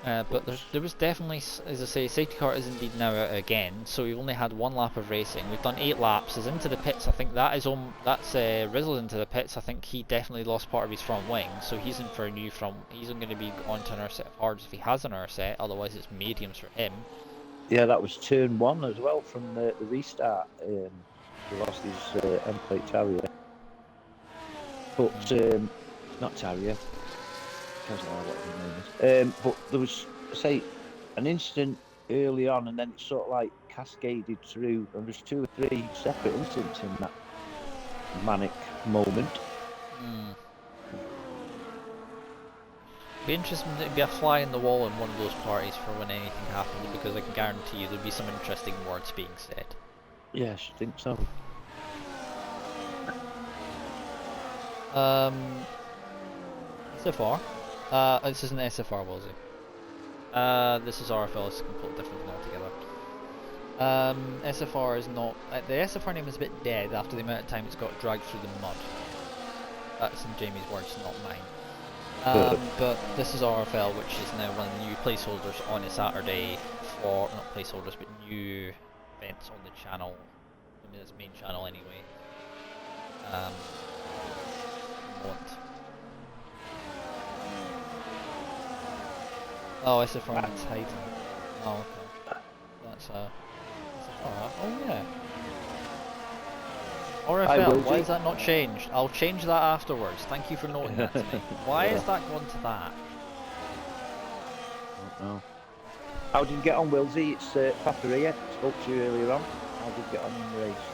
of. But there was definitely, as I say, safety car is indeed now out again. So we've only had one lap of racing. We've done 8 laps. Is into the pits. I think that's Rizzle's into the pits. I think he definitely lost part of his front wing, so he's in for a new front. He's going to be on to another set of hards if he has another set. Otherwise, it's mediums for him.
Yeah, that was turn 1 as well from the restart. He lost his end plate Terrier. But, not Terrier. Doesn't know what his name is. But there was, say, an incident early on, and then it sort of like cascaded through, and there's 2 or 3 separate incidents in that manic moment.
Be interesting to be a fly in the wall in one of those parties for when anything happens, because I can guarantee you there'll be some interesting words being said.
Yes, I think so.
SFR. This isn't SFR, was it? This is RFL. It's a completely different thing altogether. SFR is not. The SFR name is a bit dead after the amount of time it's got dragged through the mud. That's in Jamie's words, not mine. But this is RFL, which is now one of the new placeholders on a Saturday for, not placeholders, but new events on the channel. I mean, it's main channel anyway. Oh, SFR on Titan. Oh, okay. That's SFR. Oh, yeah. RFL, why is that not changed? I'll change that afterwards. Thank you for noting that to me. Why is that gone to that?
I don't know. How did you get on, Wilsey? It's Paparia. Spoke to you earlier on. How did you get on in the race?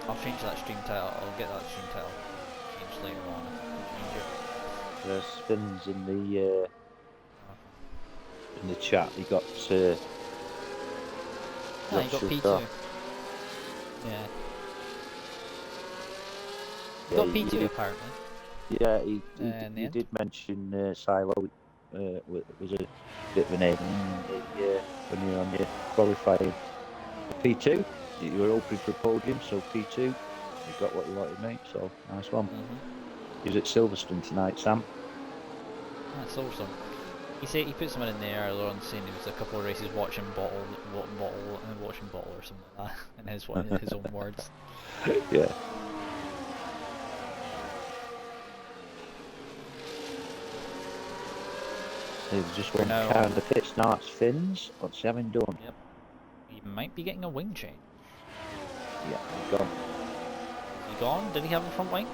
I'll change that stream title. I'll get that stream title changed later on. Change it.
There's spins in the chat. You got.
No, you got P2. Yeah. You got P2 apparently.
Yeah, he did mention Silo was a bit of an aim when you're on your qualifying. P2, you were hoping for a podium, so P2, you got what you wanted, mate. So nice one. He was at Silverstone tonight, Sam.
Silverstone. He put someone in there earlier on saying there was a couple of races watching bottle or something like that in his own words.
Yeah. There's just one car in the pits now. It's Finn's. What's he having done?
Yep. He might be getting a wing change.
Yeah, he's gone.
Is he gone? Did he have a front wing?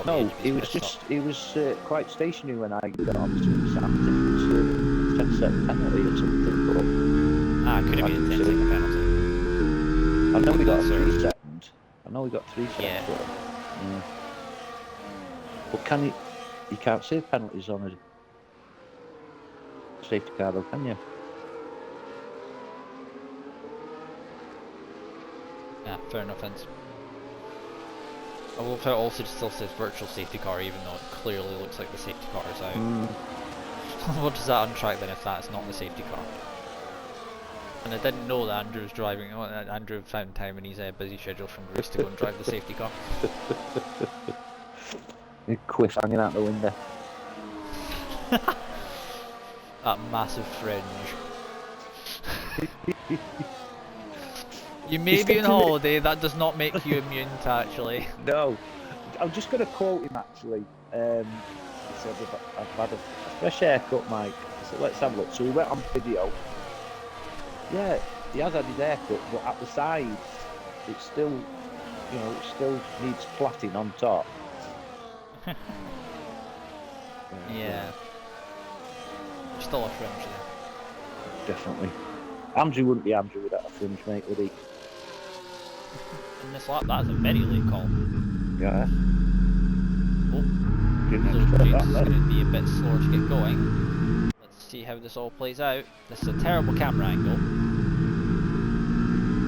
No, he was quite stationary when I got on to Sam. 10-second penalty or something. But
could have been a 10-second penalty.
I know we got a 3-second. I know we got 3 seconds.
Yeah.
But you can't save penalties on a safety car though, can you?
Yeah, fair enough. I love how it also still says virtual safety car, even though it clearly looks like the safety car is out. What does that untrack then if that's not the safety car? And I didn't know that Andrew was driving. Andrew found time in his busy schedule from Greece to go and drive the safety car.
Quiff hanging out the window.
That massive fringe. You may be on holiday, that does not make you immune to actually.
No. I'm just going to quote him actually. He said, I've had a fresh haircut, Mike. I said, let's have a look. So we went on video. Yeah, he has had his haircut, but at the sides, it's still, it still needs plaiting on top.
Yeah. Still a fringe there.
Definitely. Andrew wouldn't be Andrew without a fringe, mate, would he?
In this lap, that's a very late call.
Yeah.
Oh,
Didn't
so
expect
James
that
is
then.
going to be a bit slower to get going. Let's see how this all plays out. This is a terrible camera angle.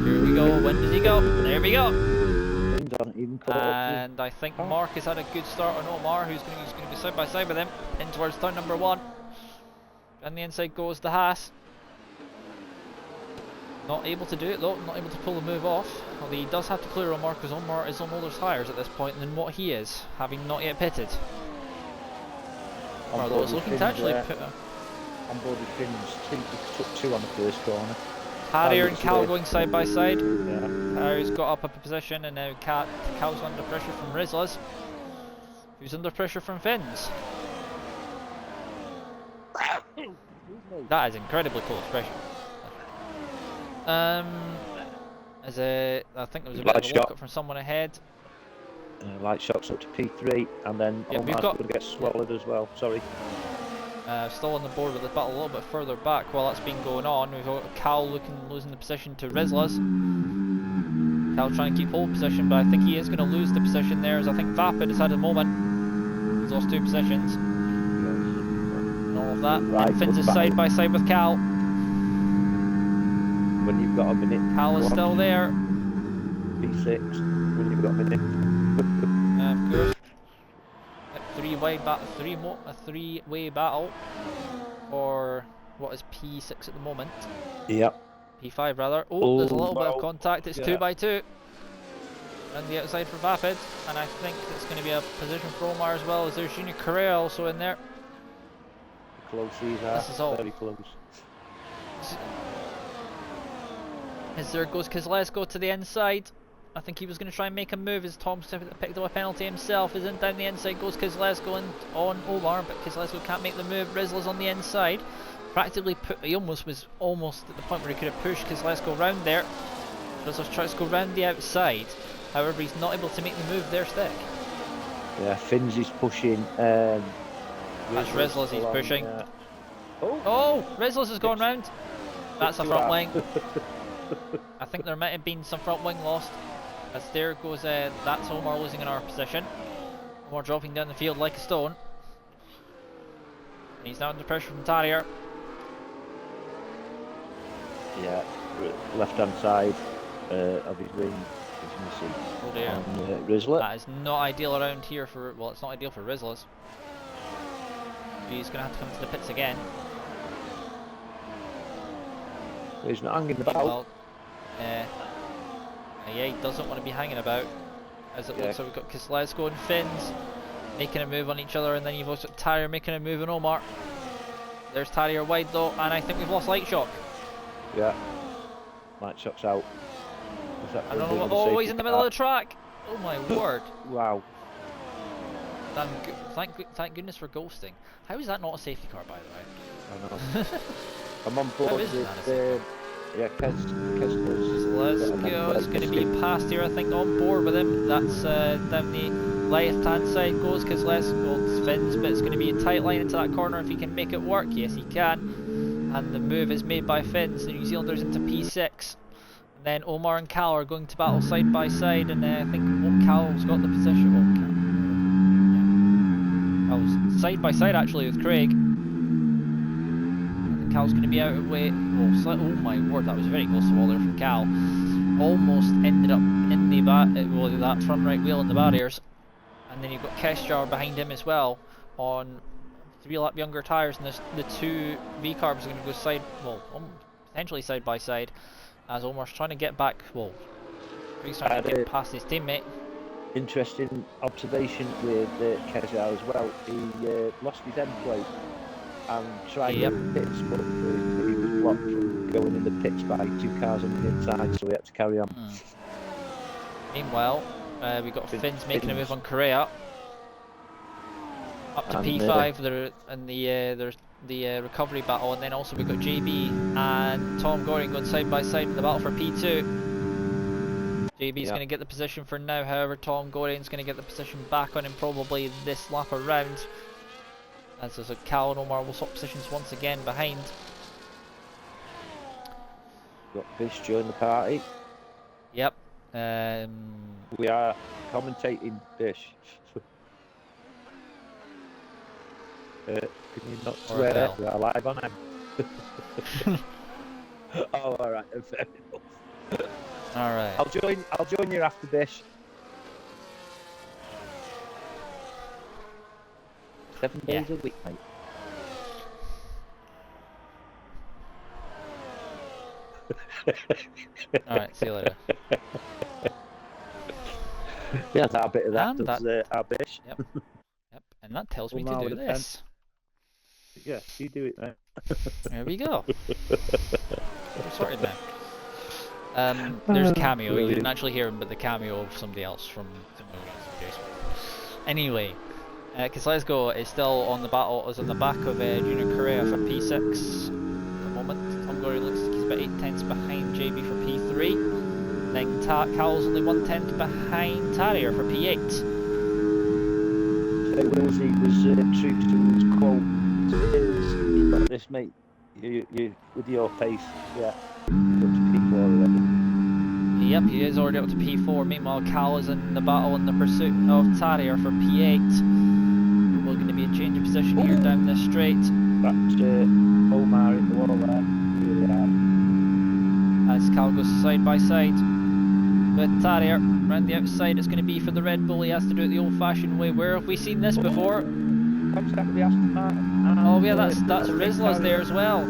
Here we go. When does he go? There we go.
even caught up to
And I think
Carl.
Mark has had a good start on Omar, who's going to be side by side with him in towards turn number 1. And the inside goes the Haas. Not able to do it though, not able to pull the move off. Although he does have to clear Omar because Omar is on older tyres at this point than what he is, having not yet pitted.
On
Omar though
board
is
with
looking to
Finn's,
actually put
on board with Finn's. I think he took 2 on the first corner.
Harrier and
looks
Cal
away.
going side by side.
Yeah.
Harry's got up a position and now Cal's under pressure from Rizlas, who's under pressure from Finn's. That is incredibly close pressure. I think there was a bit of a lockup from someone ahead.
Light shocks up to P3, and then
Yeah,
Omar's going to get swallowed as well. Sorry.
Still on the board with the battle a little bit further back while that's been going on. We've got Cal losing the position to Rizlas. Cal trying to keep hold position, but I think he is going to lose the position there, as I think Vapid has had a moment. He's lost 2 positions. And all of that.
Right,
And Finn's is side by side with Cal.
When you've got a minute.
Cal is still there.
P6. When you've got a minute.
Of course. A three-way battle for what is P6 at the moment.
Yep.
P5 rather. Oh, there's a little bit of
well,
contact. It's 2 by 2. And the outside for Vapid. And I think it's going to be a position for Omar as well, as there's Junior Correa also in there.
Close these are.
This is all.
Very close.
As there goes Kozlesko to the inside. I think he was going to try and make a move as Tom picked up a penalty himself. Isn't down the inside goes Kozlesko and on Omar, but Kozlesko can't make the move. Rizla's on the inside. Practically he was almost at the point where he could have pushed Kozlesko round there. Rizla tries to go round the outside. However, he's not able to make the move there stick.
Yeah, Finns is pushing.
That's Rizla's he's pushing. Oh, Rizla's has gone round. That's a front wing. I think there might have been some front wing lost. As there goes, that's Omar losing in our position. Omar dropping down the field like a stone. And he's now under pressure from Tarrier.
Yeah, left hand side of his wing is missing.
Oh dear.
On Rizla.
That is not ideal around here for, well, it's not ideal for Rizlas. He's going to have to come to the pits again.
He's not hanging about.
Well, yeah, he doesn't want to be hanging about. As it looks like we've got Kozlesko and Finns making a move on each other, and then you've also got Tarrier making a move on Omar. There's Tarrier wide though, and I think we've lost Light Shock.
Yeah. Light Shock's out.
I don't know what. Oh, he's in the middle of the track! Oh my word.
Wow.
Thank goodness for ghosting. How is that not a safety car, by the way?
I know. I'm on board with
Kozlesko is going to be past here, I think, on board with him. That's down the left hand side goes Kozlesko, Finns, but it's going to be a tight line into that corner if he can make it work. Yes, he can. And the move is made by Finns, the New Zealanders into P6. And then Omar and Cal are going to battle side by side, and I think Cal's got the position. Cal's side by side actually with Craig. Cal's going to be out of way. Oh my word, that was very close to wall there from Cal. Almost ended up in the that front right wheel in the barriers. And then you've got Keshjar behind him as well on 3 lap younger tyres, and the 2 V carbs are going to go potentially side by side, as Omar's trying to get back. Well, Craig's trying to get past his teammate.
Interesting observation with Keshjar as well. He lost his end plate and tried to pits, but he was blocked from going in the pits by 2 cars on the inside, so he had to carry on.
Meanwhile, we've got Finns making a move on Correa up to P5. There's the recovery battle, and then also we've got JB and Tom Goring going side by side in the battle for P2. JB's going to get the position for now, however Tom Goring's going to get the position back on him probably this lap around. As there's a Cal and Omar will swap positions once again behind.
Got Fish join the party.
Yep.
We are commentating Fish. Can you not swear? We are live on him. Oh, alright, fair enough.
Alright.
I'll join you after Bish. 7
Yeah.
days a week, mate.
Alright, see you later.
Yeah, that bit of that
And
does
that,
our bish.
yep, and that tells me
One
to
mile
do
with a pen.
this.
Yeah, you do it, mate.
There we go. We're sorted now. There's a cameo. You didn't
Brilliant.
actually hear him, but the cameo of somebody else from some of the videos. Anyway, because Let's Go is still on the battle, is on the back of Junior Correa for P6 at the moment. Tom Gorey looks like he's about 8 tenths behind JB for P3. Then Cal's only 1 tenth behind Tarrier for P8.
So Wilsey was true to his quote. You got this, mate. You with your pace, yeah. You're up to P4 already.
Yep, he is already up to P4. Meanwhile, Cal is in the battle in the pursuit of Tarrier for P8. We're going to be a change of position here down this straight.
That's Omar in the wall there. Really hard.
As Cal goes side by side with Tarrier. Round the outside, it's going to be for the Red Bull. He has to do it the old-fashioned way. Where have we seen this before?
Contact with the Aston Martin.
Oh yeah, that's Rizla's there as well.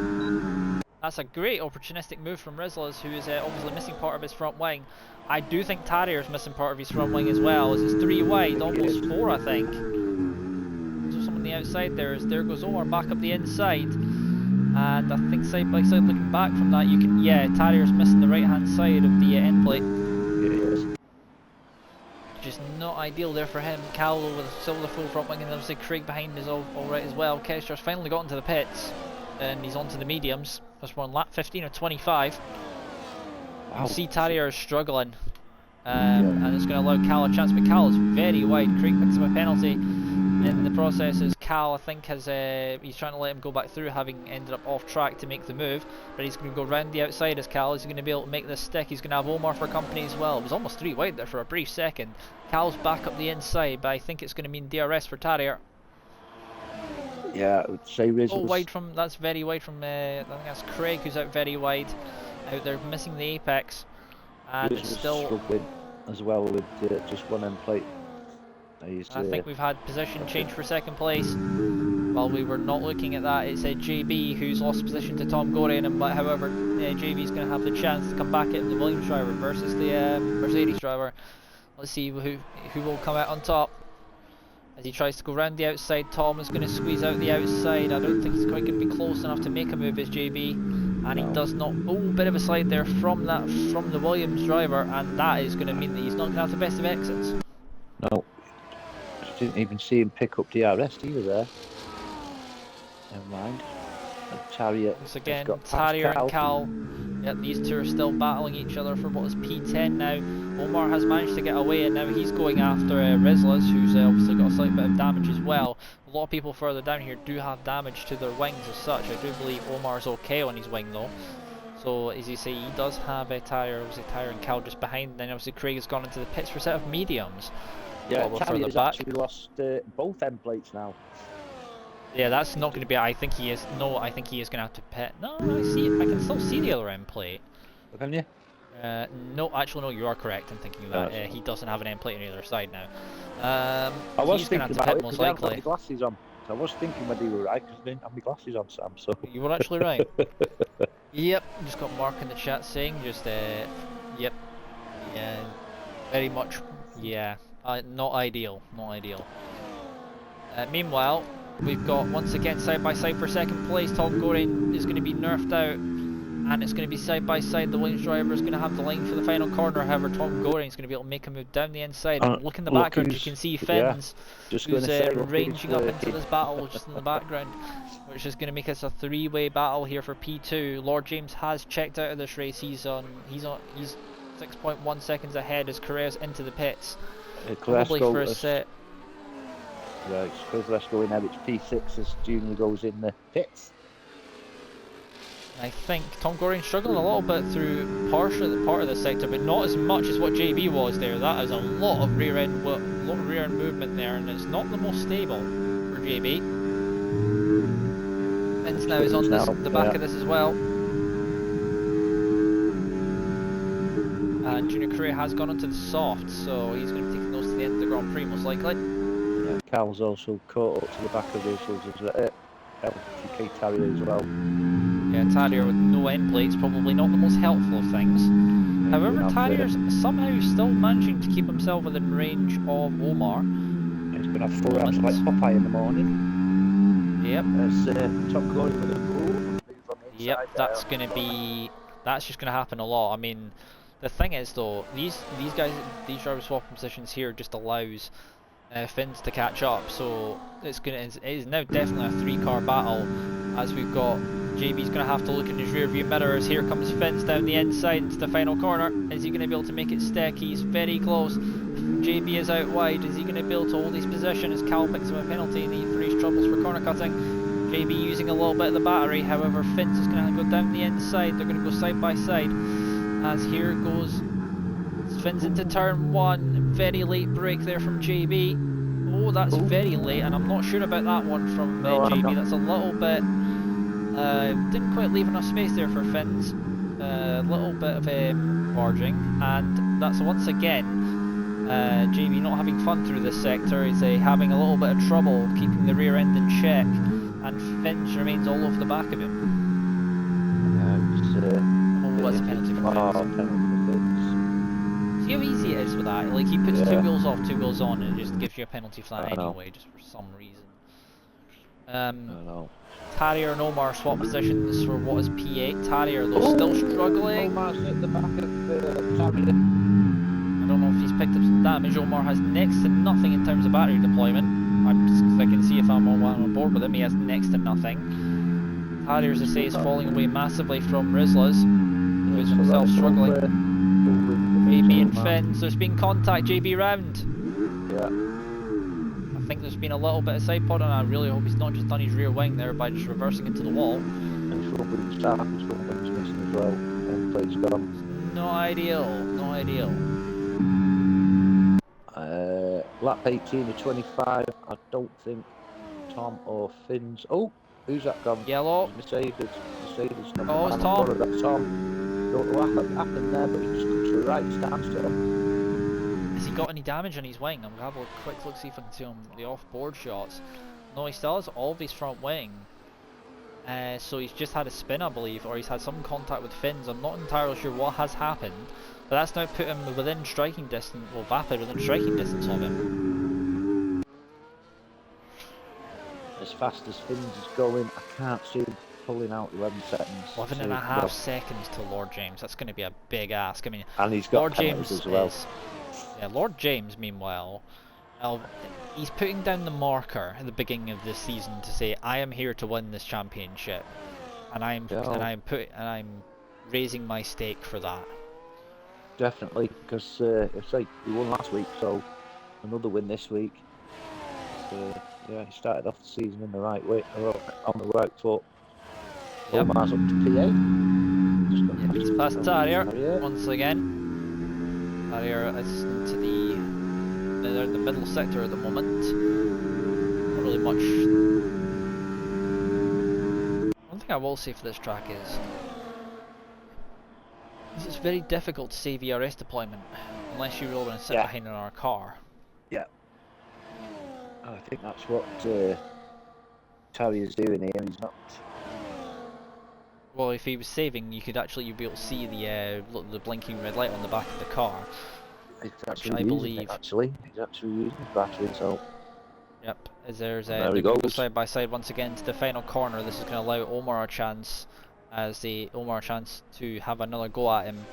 That's a great opportunistic move from Rizla's, who is obviously missing part of his front wing. I do think Tarrier's missing part of his front wing as well, as it's 3 wide, almost 4 I think. So someone on the outside there goes Omar back up the inside. And I think side by side looking back from that, you can, yeah, Tarrier's missing the right hand side of the end plate.
Yes.
Just not ideal there for him. Cal with still the full front wing, and obviously Craig behind is alright as well. Kester's finally got into the pits, and he's onto the mediums. That's one lap 15 or 25.
Wow.
You see Tarrier is struggling, and it's going to allow Cal a chance, but Cal is very wide. Craig picks up a penalty in the process, as Cal, I think, has he's trying to let him go back through, having ended up off track to make the move, but he's going to go round the outside as Cal. Is going to be able to make this stick. He's going to have Omar for company as well. It was almost 3 wide there for a brief second. Cal's back up the inside, but I think it's going to mean DRS for Tarrier.
Yeah, I would say Riz
Oh,
was...
wide from, that's very wide from, I think that's Craig who's out very wide. Out there missing the apex. And
Riz
it's
was
still...
struggling as well with just one end plate.
I think we've had position change for second place. While we were not looking at that, it's JB who's lost position to Tom Gorin, and however, JB's going to have the chance to come back at the Williams driver versus the Mercedes driver. Let's see who will come out on top. As he tries to go round the outside, Tom is going to squeeze out the outside. I don't think he's quite going to be close enough to make a move as JB, and he does not. Oh, bit of a slide there from the Williams driver, and that is going to mean that he's not going to have the best of exits.
No, didn't even see him pick up DRS. He was there. Never mind. Tarrier.
Once again, Tarrier and Cal. Yep, these two are still battling each other for what is P10 now. Omar has managed to get away, and now he's going after Rizlas, who's obviously got a slight bit of damage as well. A lot of people further down here do have damage to their wings as such. I do believe Omar's okay on his wing though. So as you say, he does have a Tarrier and Cal just behind. And then obviously Craig has gone into the pits for a set of mediums.
Yeah,
Tarrier's
actually lost both end plates now.
Yeah, that's not going to be. I think he is. No, I think he is going to have to pit. No, I see. I can still see the other end plate.
Can you?
No, actually, no. You are correct in thinking of that. He doesn't have an end plate on either side now.
I was
he's going to
thinking
have to
about
pit
it
most
because I haven't got
likely.
my glasses on. So I was thinking whether you were right because I didn't have my glasses on, Sam. So
You were actually right. Yep. Just got Mark in the chat saying just yep. Yeah. Very much. Yeah. Not ideal. Not ideal. Meanwhile, we've got once again side by side for second place. Tom Gorin is going to be nerfed out, and it's going to be side by side. The Williams driver is going to have the line for the final corner. However, Tom Gorin is going to be able to make a move down the inside. And look in the background, you can see Fins, who's ranging up into this battle just in the background, which is going to make us a 3-way battle here for P2. Lord James has checked out of this race. He's 6.1 seconds ahead as Correa's into the pits. Probably for a set.
Yeah, it's let's go in now. It's P6 as Junior goes in the pits.
I think Tom Gorin struggling a little bit through part of the sector, but not as much as what JB was there. That is a lot of rear end movement there, and it's not the most stable for JB. Vince now is on the back of this as well. And Junior Correa has gone onto the soft, so he's going to be taking those to the end of the Grand Prix most likely.
Cal's also caught up to the back of Rizzles as a LTK Terrier as well.
Yeah, Terrier with no end plates, probably not the most helpful of things. However, Terrier's somehow still managing to keep himself within range of Omar.
He's going to have 4 hours like Popeye in the morning.
Yep.
As Top Glory with a move on the
Yep,
inside
that's
there.
going to be... That's just going to happen a lot. I mean, the thing is though, these guys, these driver swap positions here just allows Finns to catch up, so it is now definitely a 3-car battle, as we've got JB's going to have to look in his rear view mirrors. Here comes Finns down the inside into the final corner. Is he going to be able to make it stick? He's very close. JB is out wide. Is he going to be able to hold his position as Cal picks up a penalty and he frees troubles for corner cutting? JB using a little bit of the battery, however Finns is going to go down the inside. They're going to go side by side, as here goes Finns into turn 1, very late brake there from JB. Oh, that's very late, and I'm not sure about that one from JB. That's a little bit... didn't quite leave enough space there for Finns. A little bit of barging, and that's once again JB not having fun through this sector. He's having a little bit of trouble keeping the rear end in check, and Finns remains all over the back of him. Oh, that's a penalty for Finns. See how easy it is with that? Like, he puts 2 wheels off, 2 wheels on, and it just gives you a penalty for that anyway, just for some reason. Terrier and Omar swap positions for what is P8. Terrier, though, still struggling.
Omar's at the back of Terrier.
I don't know if he's picked up some damage. Omar has next to nothing in terms of battery deployment. I can see if I'm on board with him. He has next to nothing. Terrier, as I say, is falling away massively from Rizlas, who is himself struggling. JB and Finns, there's been contact. JB round.
Yeah.
I think there's been a little bit of side pod, and I really hope he's not just done his rear wing there by just reversing into the wall.
And his front wing's down, his front wing's missing as well. And plate's gone.
No ideal, no ideal.
Lap 18 to 25. I don't think Tom or Finns. Oh, who's that gone?
Yellow.
Mercedes.
Oh, it's Tom.
That's Tom. Don't know what happened there, but he just comes to the right, standstill.
Has he got any damage on his wing? I'm going to have a quick look, see if I can see on the off-board shots. No, he still has all of his front wing. So he's just had a spin, I believe, or he's had some contact with Finns. I'm not entirely sure what has happened, but that's now put him within striking distance, well, vapid within striking distance of him.
As fast as Finns is going, I can't see him pulling out 11 seconds.
11.5 seconds to Lord James. That's going to be a big ask. I mean,
and he's got
Lord James
as well.
Yeah, Lord James, meanwhile, he's putting down the marker at the beginning of this season to say, "I am here to win this championship," and I'm raising my stake for that.
Definitely, because it's like he won last week, so another win this week. Yeah, he started off the season in the right way, on the right foot.
Yep.
Omar's up to P8.
Yep, he's past Terrier once again. Terrier is into they're in the middle sector at the moment. Not really much. One thing I will say for this track is it's very difficult to save ERS deployment unless you're rolling and sit behind in our car.
Yeah. I think that's what Terrier's doing here. He's not.
Well, if he was saving, you'd be able to see the blinking red light on the back of the car.
He's actually using it, actually. He's actually using his battery, so...
Yep, as there's
there we go.
Side by side once again to the final corner. This is going to allow Omar a chance, to have another go at him.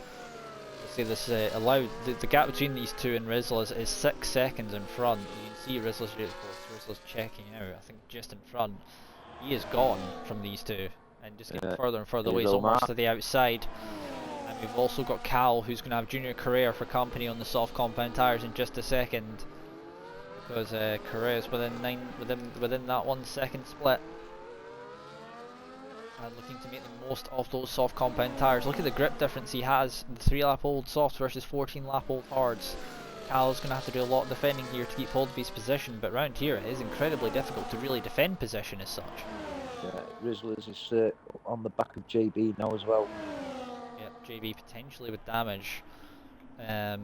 See, this allowed the gap between these two and Rizlas is 6 seconds in front. You can see Rizlas checking out. I think just in front. He is gone from these two. And just getting further and further away, almost to the outside. And we've also got Cal, who's going to have Junior Correa for company on the soft compound tyres in just a second, because Correa's within that 1 second split, and looking to make the most of those soft compound tyres. Look at the grip difference he has: the 3-lap old softs versus 14-lap old hards. Cal's going to have to do a lot of defending here to keep hold of his position, but round here it is incredibly difficult to really defend position as such.
Rizlas is on the back of JB now as well.
Yep, JB potentially with damage. On that,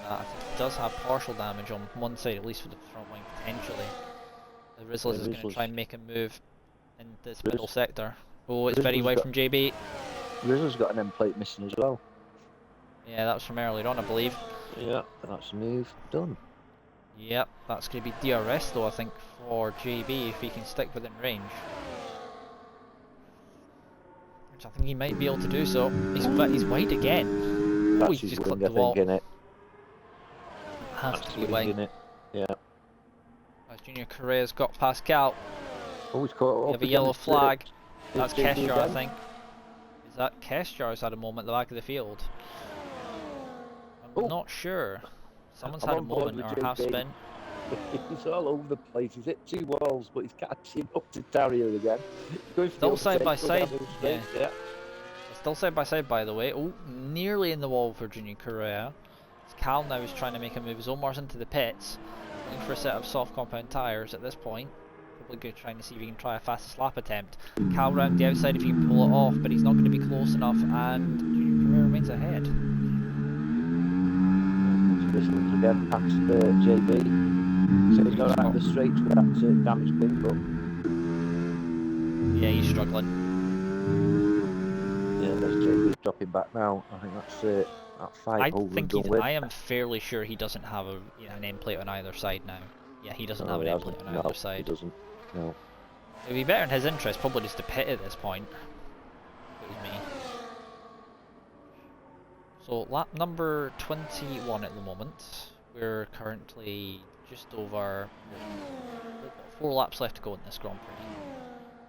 I think does have partial damage on one side, at least for the front wing potentially. The Rizzles is going to try and make a move in this middle sector. Oh, it's very wide from JB.
Rizzle's got an end plate missing as well.
Yeah, that was from earlier on, I believe.
Yeah, that's a move done.
Yep, that's going to be DRS though, I think, for JB if he can stick within range. Which I think he might be able to do so. He's wide again.
That's
Oh, he's
his
just
wing,
clipped the wall.
in it.
Has
That's
to be wing.
in it. Yeah.
As Junior Correa's got Pascal.
Oh, he's caught up.
We have a yellow flag. That's
JB
Kesjar, I
again.
think. Is that Kesjar's had a moment at the back of the field? I'm not sure. Someone's had a moment or half spin.
He's all over the place. He's hit 2 walls, but he's catching up to Tarrier again.
Still side by side.
Yeah.
Still side by side, by the way. Oh, nearly in the wall for Junior Correa. Cal now is trying to make a move as Omar's into the pits, looking for a set of soft compound tyres at this point. Probably good, trying to see if he can try a fastest lap attempt. Cal round the outside if he can pull it off, but he's not going to be close enough, and Junior Correa remains ahead.
Whistles again past JB. So he's got out the straight with that damaged wing, but
yeah, he's struggling.
Yeah, there's JB dropping back now. I think that's that fight.
I am fairly sure he doesn't have an end plate on either side now. Yeah, he doesn't have an end plate on either side.
He doesn't. No.
It would be better in his interest, probably just to pit at this point. If it was me. So lap number 21 at the moment. We're currently just over 4 laps left to go in this Grand Prix.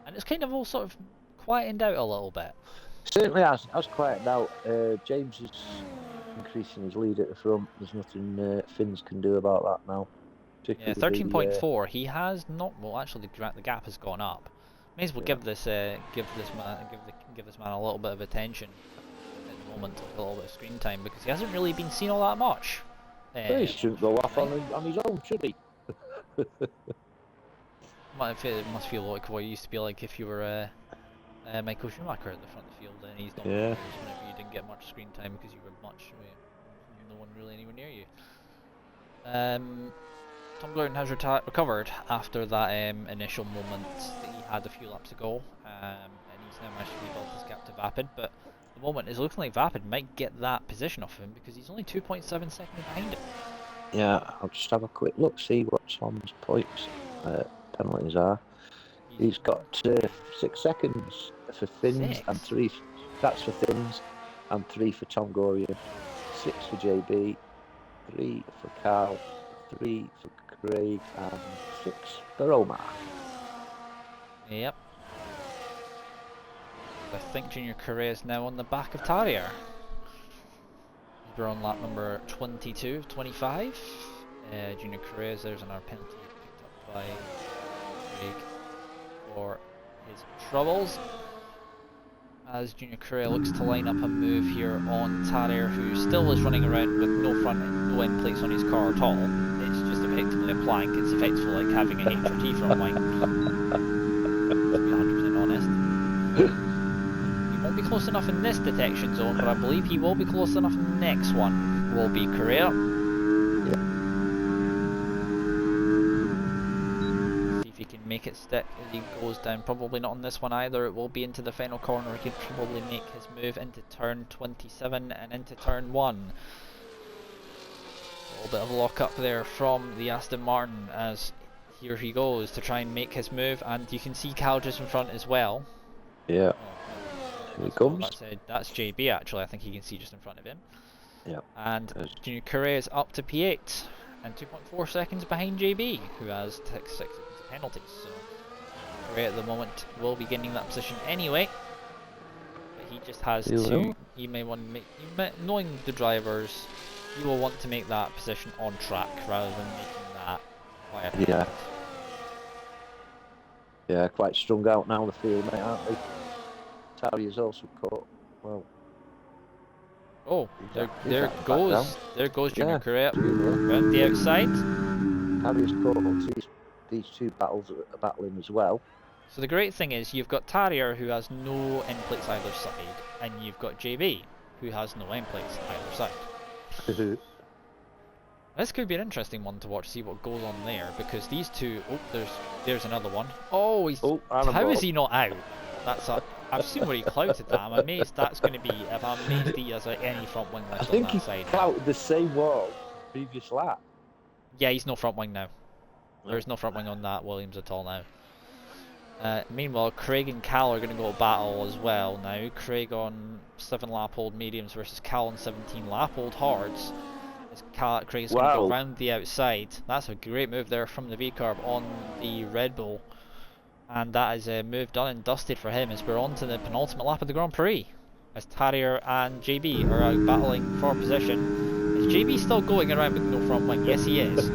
And it's kind of all sort of quietened out a little bit.
Certainly has quietened out. James is increasing his lead at the front. There's nothing Finns can do about that now.
Yeah, 13.4. He has not. Well, actually, the gap has gone up. May as well give this man a little bit of attention at the moment, a little bit of screen time, because he hasn't really been seen all that much.
He shouldn't go off on his own, should he?
It must feel like what it used to be like if you were Michael Schumacher at the front of the field, and he's not whenever you didn't get much screen time because you were no one really anywhere near you. Tom Glurton has recovered after that initial moment that he had a few laps ago, and he's now managed to rebuild his gap to Vapid, but at the moment it's looking like Vapid might get that position off him because he's only 2.7 seconds behind him.
Yeah, I'll just have a quick look, see what Tom's points penalties are. He's got 6 seconds for Finns and 3. That's for Finns and 3 for Tom Gorian. 6 for JB, 3 for Carl, 3 for Craig, and 6 for Omar.
Yep. I think Junior Correa is now on the back of Tarrier. We're on lap number 22 of 25. Junior Correa, there's another penalty picked up by Craig for his troubles. As Junior Correa looks to line up a move here on Tarrier, who still is running around with no end plates on his car at all. It's just effectively a plank. It's effectively like having a HRT front wing. To be 100% honest. He won't be close enough in this detection zone, but I believe he will be close enough in the next one. Will be Correa. Make it stick as he goes down. Probably not on this one either. It will be into the final corner. He can probably make his move into turn 27 and into turn 1. A little bit of a lock up there from the Aston Martin as here he goes to try and make his move, and you can see Cal just in front as well.
Yeah. Here he comes.
That's JB actually. I think he can see just in front of him.
Yeah.
And Junior Correa is up to P8 and 2.4 seconds behind JB, who has 6 penalties, so Correa at the moment will be gaining that position anyway, but he just has he may want to make, knowing the drivers, you will want to make that position on track rather than making that quiet.
Yeah, quite strung out now the field, mate, aren't they? Tarrier's also caught. Well, there goes Junior Correa
round the outside.
Tarrier's caught these 2 battling as well.
So the great thing is you've got Tarrier, who has no end plates either side, and you've got JB, who has no end plates either side. This could be an interesting one to watch, see what goes on there, because these two. Oh, there's another one. Oh, he's.
Oh,
How is
animal.
he not out? That's a. I've seen where he clouted that. I'm amazed that's going to be. I'm amazed he has any front wing
I
left on
think he
that side.
clouted the same wall previous lap.
Yeah, he's no front wing now.
No.
There's no front wing on that Williams at all now. Meanwhile, Craig and Cal are going to go to battle as well now. Craig on 7 lap old mediums versus Cal on 17 lap old hards. Craig's going to go
Wow.
round the outside. That's a great move there from the V-Carb on the Red Bull. And that is a move done and dusted for him as we're on to the penultimate lap of the Grand Prix. As Tarrier and JB are out battling for position. Is JB still going around with no front wing? Yes, he is.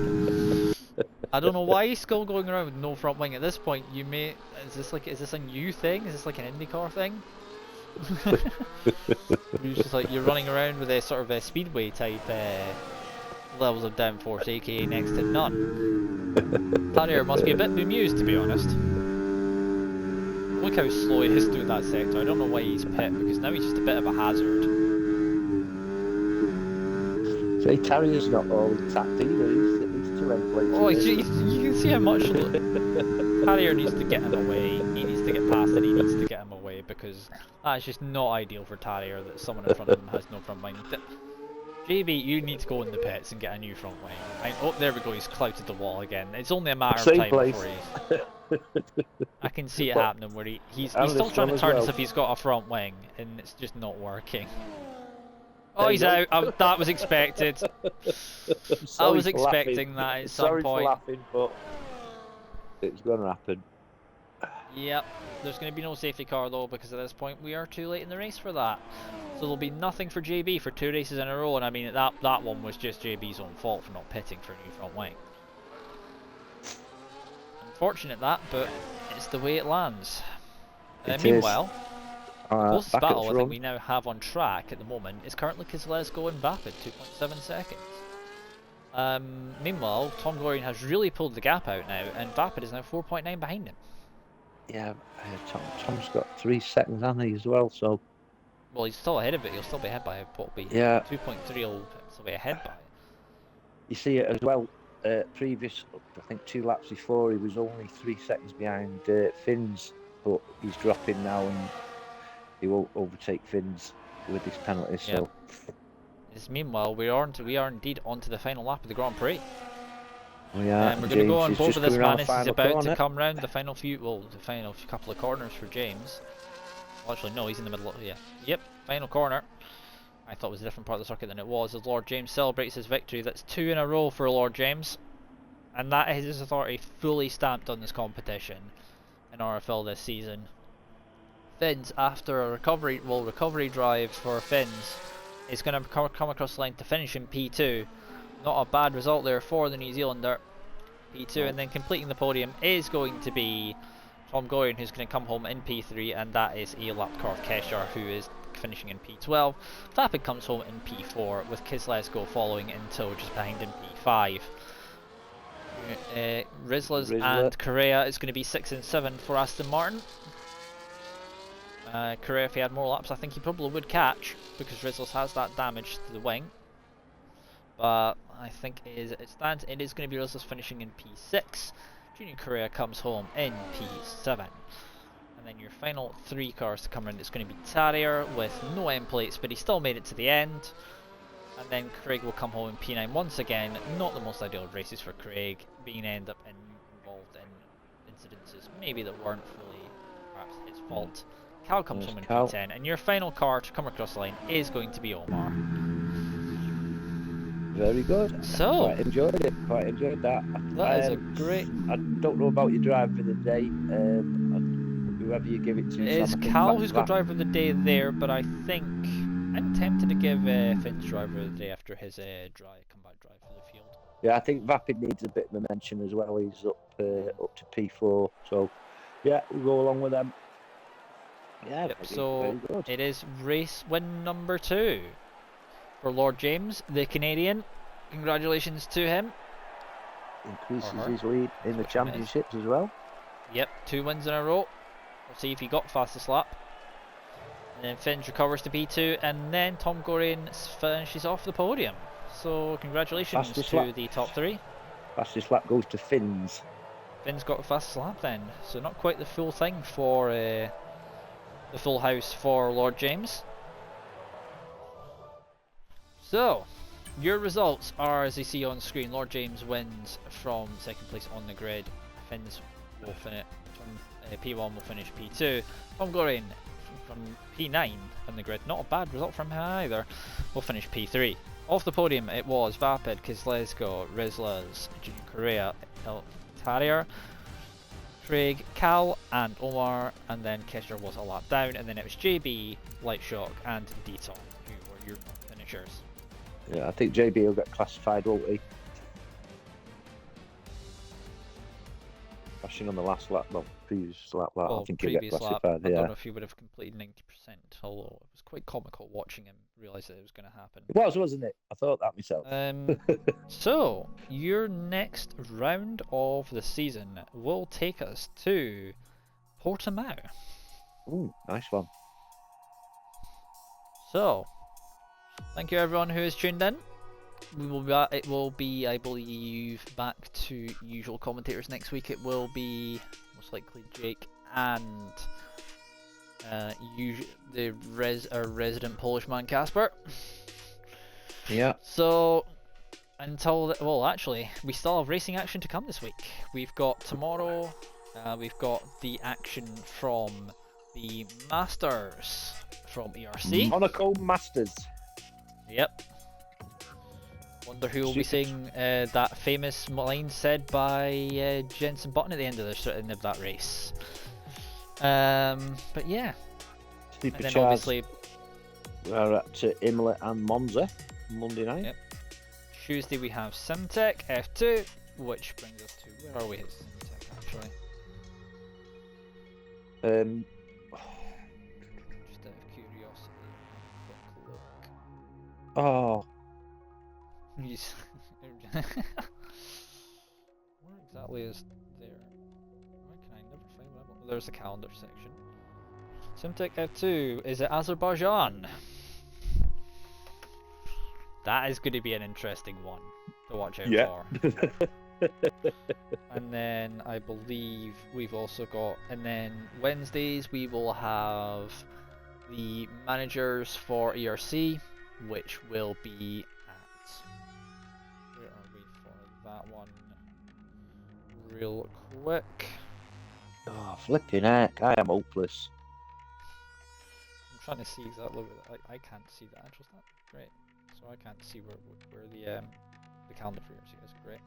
I don't know why he's still going around with no front wing at this point. Is this a new thing? Is this like an IndyCar thing? You're just like you're running around with a sort of a speedway type levels of downforce, aka next to none. Tarrier must be a bit bemused, to be honest. Look how slow he is through that sector. I don't know why he's pit, because now he's just a bit of a hazard.
Say Tarrier's not all intact either. He's 2 end plates.
Oh, you can see how much Tarrier needs to get him away. He needs to get past it. He needs to get him away, because that's just not ideal for Tarrier that someone in front of him has no front wing. JB, you need to go in the pits and get a new front wing. Oh, there we go. He's clouted the wall again. It's only a matter of time before he's. I can see it happening where he's still trying to turn as if he's got a front wing, and it's just not working. Oh, he's out. That was expected. I was expecting that at some point.
Sorry for laughing, but it's going to happen.
Yep. There's going to be no safety car though, because at this point we are too late in the race for that. So there'll be nothing for JB for 2 races in a row, and I mean that one was just JB's own fault for not pitting for a new front wing. Unfortunate that, but it's the way it lands. Meanwhile, the closest battle I think we now have on track at the moment is currently Kizlesko and Vapid, 2.7 seconds. Meanwhile, Tom Glorian has really pulled the gap out now, and Vapid is now 4.9 behind him.
Yeah, Tom's got 3 seconds on he as well, so.
Well, he's still ahead of it. He'll still be ahead by what will be 2.3. He'll still be ahead by.
You see it as well. Previous, I think 2 laps before, he was only 3 seconds behind Finn's, but he's dropping now and he won't overtake Finn's with his penalty. So.
Meanwhile, we are indeed on to the final lap of the Grand Prix.
We are.
And we're going to go on board with this man as he's about to come round the final couple of corners for James. Well, actually, no, he's in the middle. Yep, final corner. I thought it was a different part of the circuit than it was, as Lord James celebrates his victory. That's 2 in a row for Lord James. And that is his authority fully stamped on this competition in RFL this season. Finns, after a recovery drive for Finns, is going to come across the line to finish in P2. Not a bad result there for the New Zealander. P2, and then completing the podium is going to be Tom Goyen, who's going to come home in P3, and that is a lapped car of Keshar, who is finishing in P12. Vapid comes home in P4, with Kizlesko following in tow just behind in P5. Rizlas and Correa is going to be 6 and 7 for Aston Martin. Correa, if he had more laps, I think he probably would catch, because Rizlas has that damage to the wing. But I think as it stands, it is going to be Rizlas finishing in P6. Junior Correa comes home in P7. And then your final 3 cars to come in, it's going to be Tarrier with no end plates, but he still made it to the end. And then Craig will come home in P9 once again. Not the most ideal of races for Craig, being involved in incidences maybe that weren't fully perhaps his fault. Cal comes home in P10, and your final car to come across the line is going to be Omar.
Very good.
So,
quite enjoyed it. Quite enjoyed that.
That is a great.
I don't know about your driver of the day. Whoever you give it to.
It's Cal who's got driver of the day there, but I think I'm tempted to give Finn's driver of the day after his comeback drive for the field.
Yeah, I think Vapid needs a bit of a mention as well. He's up to P4, so yeah, we'll go along with them. Yeah,
yep, so it is race win number 2 for Lord James, the Canadian. Congratulations to him.
Increases his lead in the championships as well.
Yep, 2 wins in a row. We'll see if he got fastest lap. And then Finns recovers to P2, and then Tom Gorin finishes off the podium. So congratulations
Fastest
to
lap.
the top three.
Fastest lap goes to Finn's.
Finn's got a fast lap then, so not quite the full thing for the full house for Lord James. So, your results are as you see on screen. Lord James wins from second place on the grid. Finn's will finish from P1 will finish P2. Tom Gorin from P9 on the grid. Not a bad result from him either. Will finish P3. Off the podium it was Vapid, Kizlesko, Rizlas, Junior Correa, El Tarrier, Craig, Cal and Omar, and then Kesher was a lap down, and then it was JB, Lightshock and Deton who were your finishers.
Yeah, I think JB will get classified, won't he? Crashing on the last lap, well, previous lap,
Well,
I think he'll get
previous lap,
classified,
I
yeah.
don't know if he would have completed 90%, although it was quite comical watching him realise that it was going to happen.
It was, wasn't it? I thought that myself.
So, your next round of the season will take us to Portimao.
Ooh, nice one.
So, thank you everyone who has tuned in. It will be, I believe, back to usual commentators next week. It will be most likely Jake and our resident Polish man Casper.
Yeah.
So until well, actually, we still have racing action to come this week. We've got tomorrow. We've got the action from the Masters from ERC.
Monaco Masters.
Yep. Wonder who will be saying that famous line said by Jenson Button at the end of that race. But yeah. And then obviously
we're at Imola and Monza Monday night.
Yep. Tuesday we have Simtech F2, which brings us to where are we at Simtech actually? Just out of curiosity, quick look.
Oh.
Where exactly is there? Why can I never find that one? There's the calendar section. Simtech F2 is it Azerbaijan? That is going to be an interesting one to watch out for. And then I believe we've also got, and then Wednesdays we will have the managers for ERC, which will be at, where are we for that one? Real quick.
Oh, flipping heck, I am hopeless.
I'm trying to see exactly where I can't see the actual stat. Great. So I can't see where the calendar for ERC is. Great.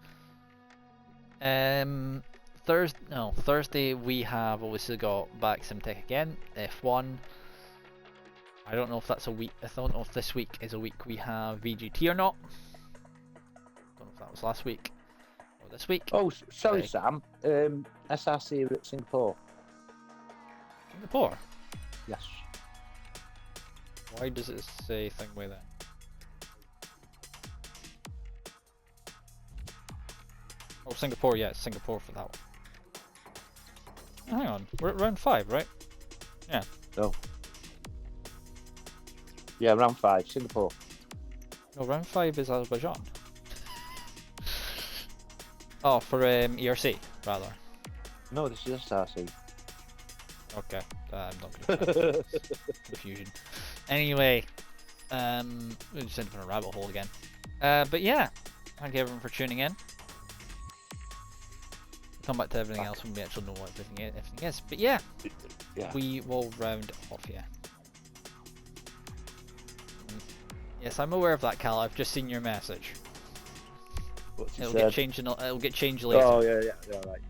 Thursday we have obviously got back Simtech again, F1. I don't know if that's a week. I don't know if this week is a week we have VGT or not. Don't know if that was last week or this week.
Oh, sorry, Sam. SRC are at Singapore.
Singapore?
Yes.
Why does it say thing with that? Oh, Singapore, yeah, it's Singapore for that one. Hang on, we're at round 5, right? Yeah.
No. Yeah, round 5, Singapore.
No, round 5 is Azerbaijan. Oh, for ERC, rather.
No, this is SRC.
Okay, I'm not going to confusion. Anyway, we're just into a rabbit hole again. But yeah, thank you everyone for tuning in. Come back to everything else when we actually know what everything is. But yeah, we will round off here. Yes, I'm aware of that, Cal. I've just seen your message. It'll get changed. It'll get changed later.
Oh yeah, right.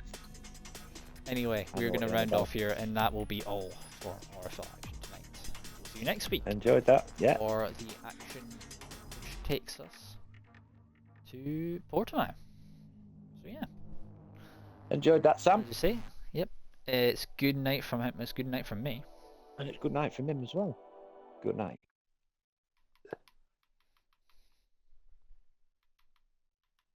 Anyway, we're going to round off here, and that will be all for RFL action tonight. We'll see you next week.
Enjoyed that. Yeah.
For the action which takes us to Portimao. So yeah.
Enjoyed that, Sam.
What did you say? Yep. It's good night from him. It's good night from me.
And it's good night from him as well. Good night.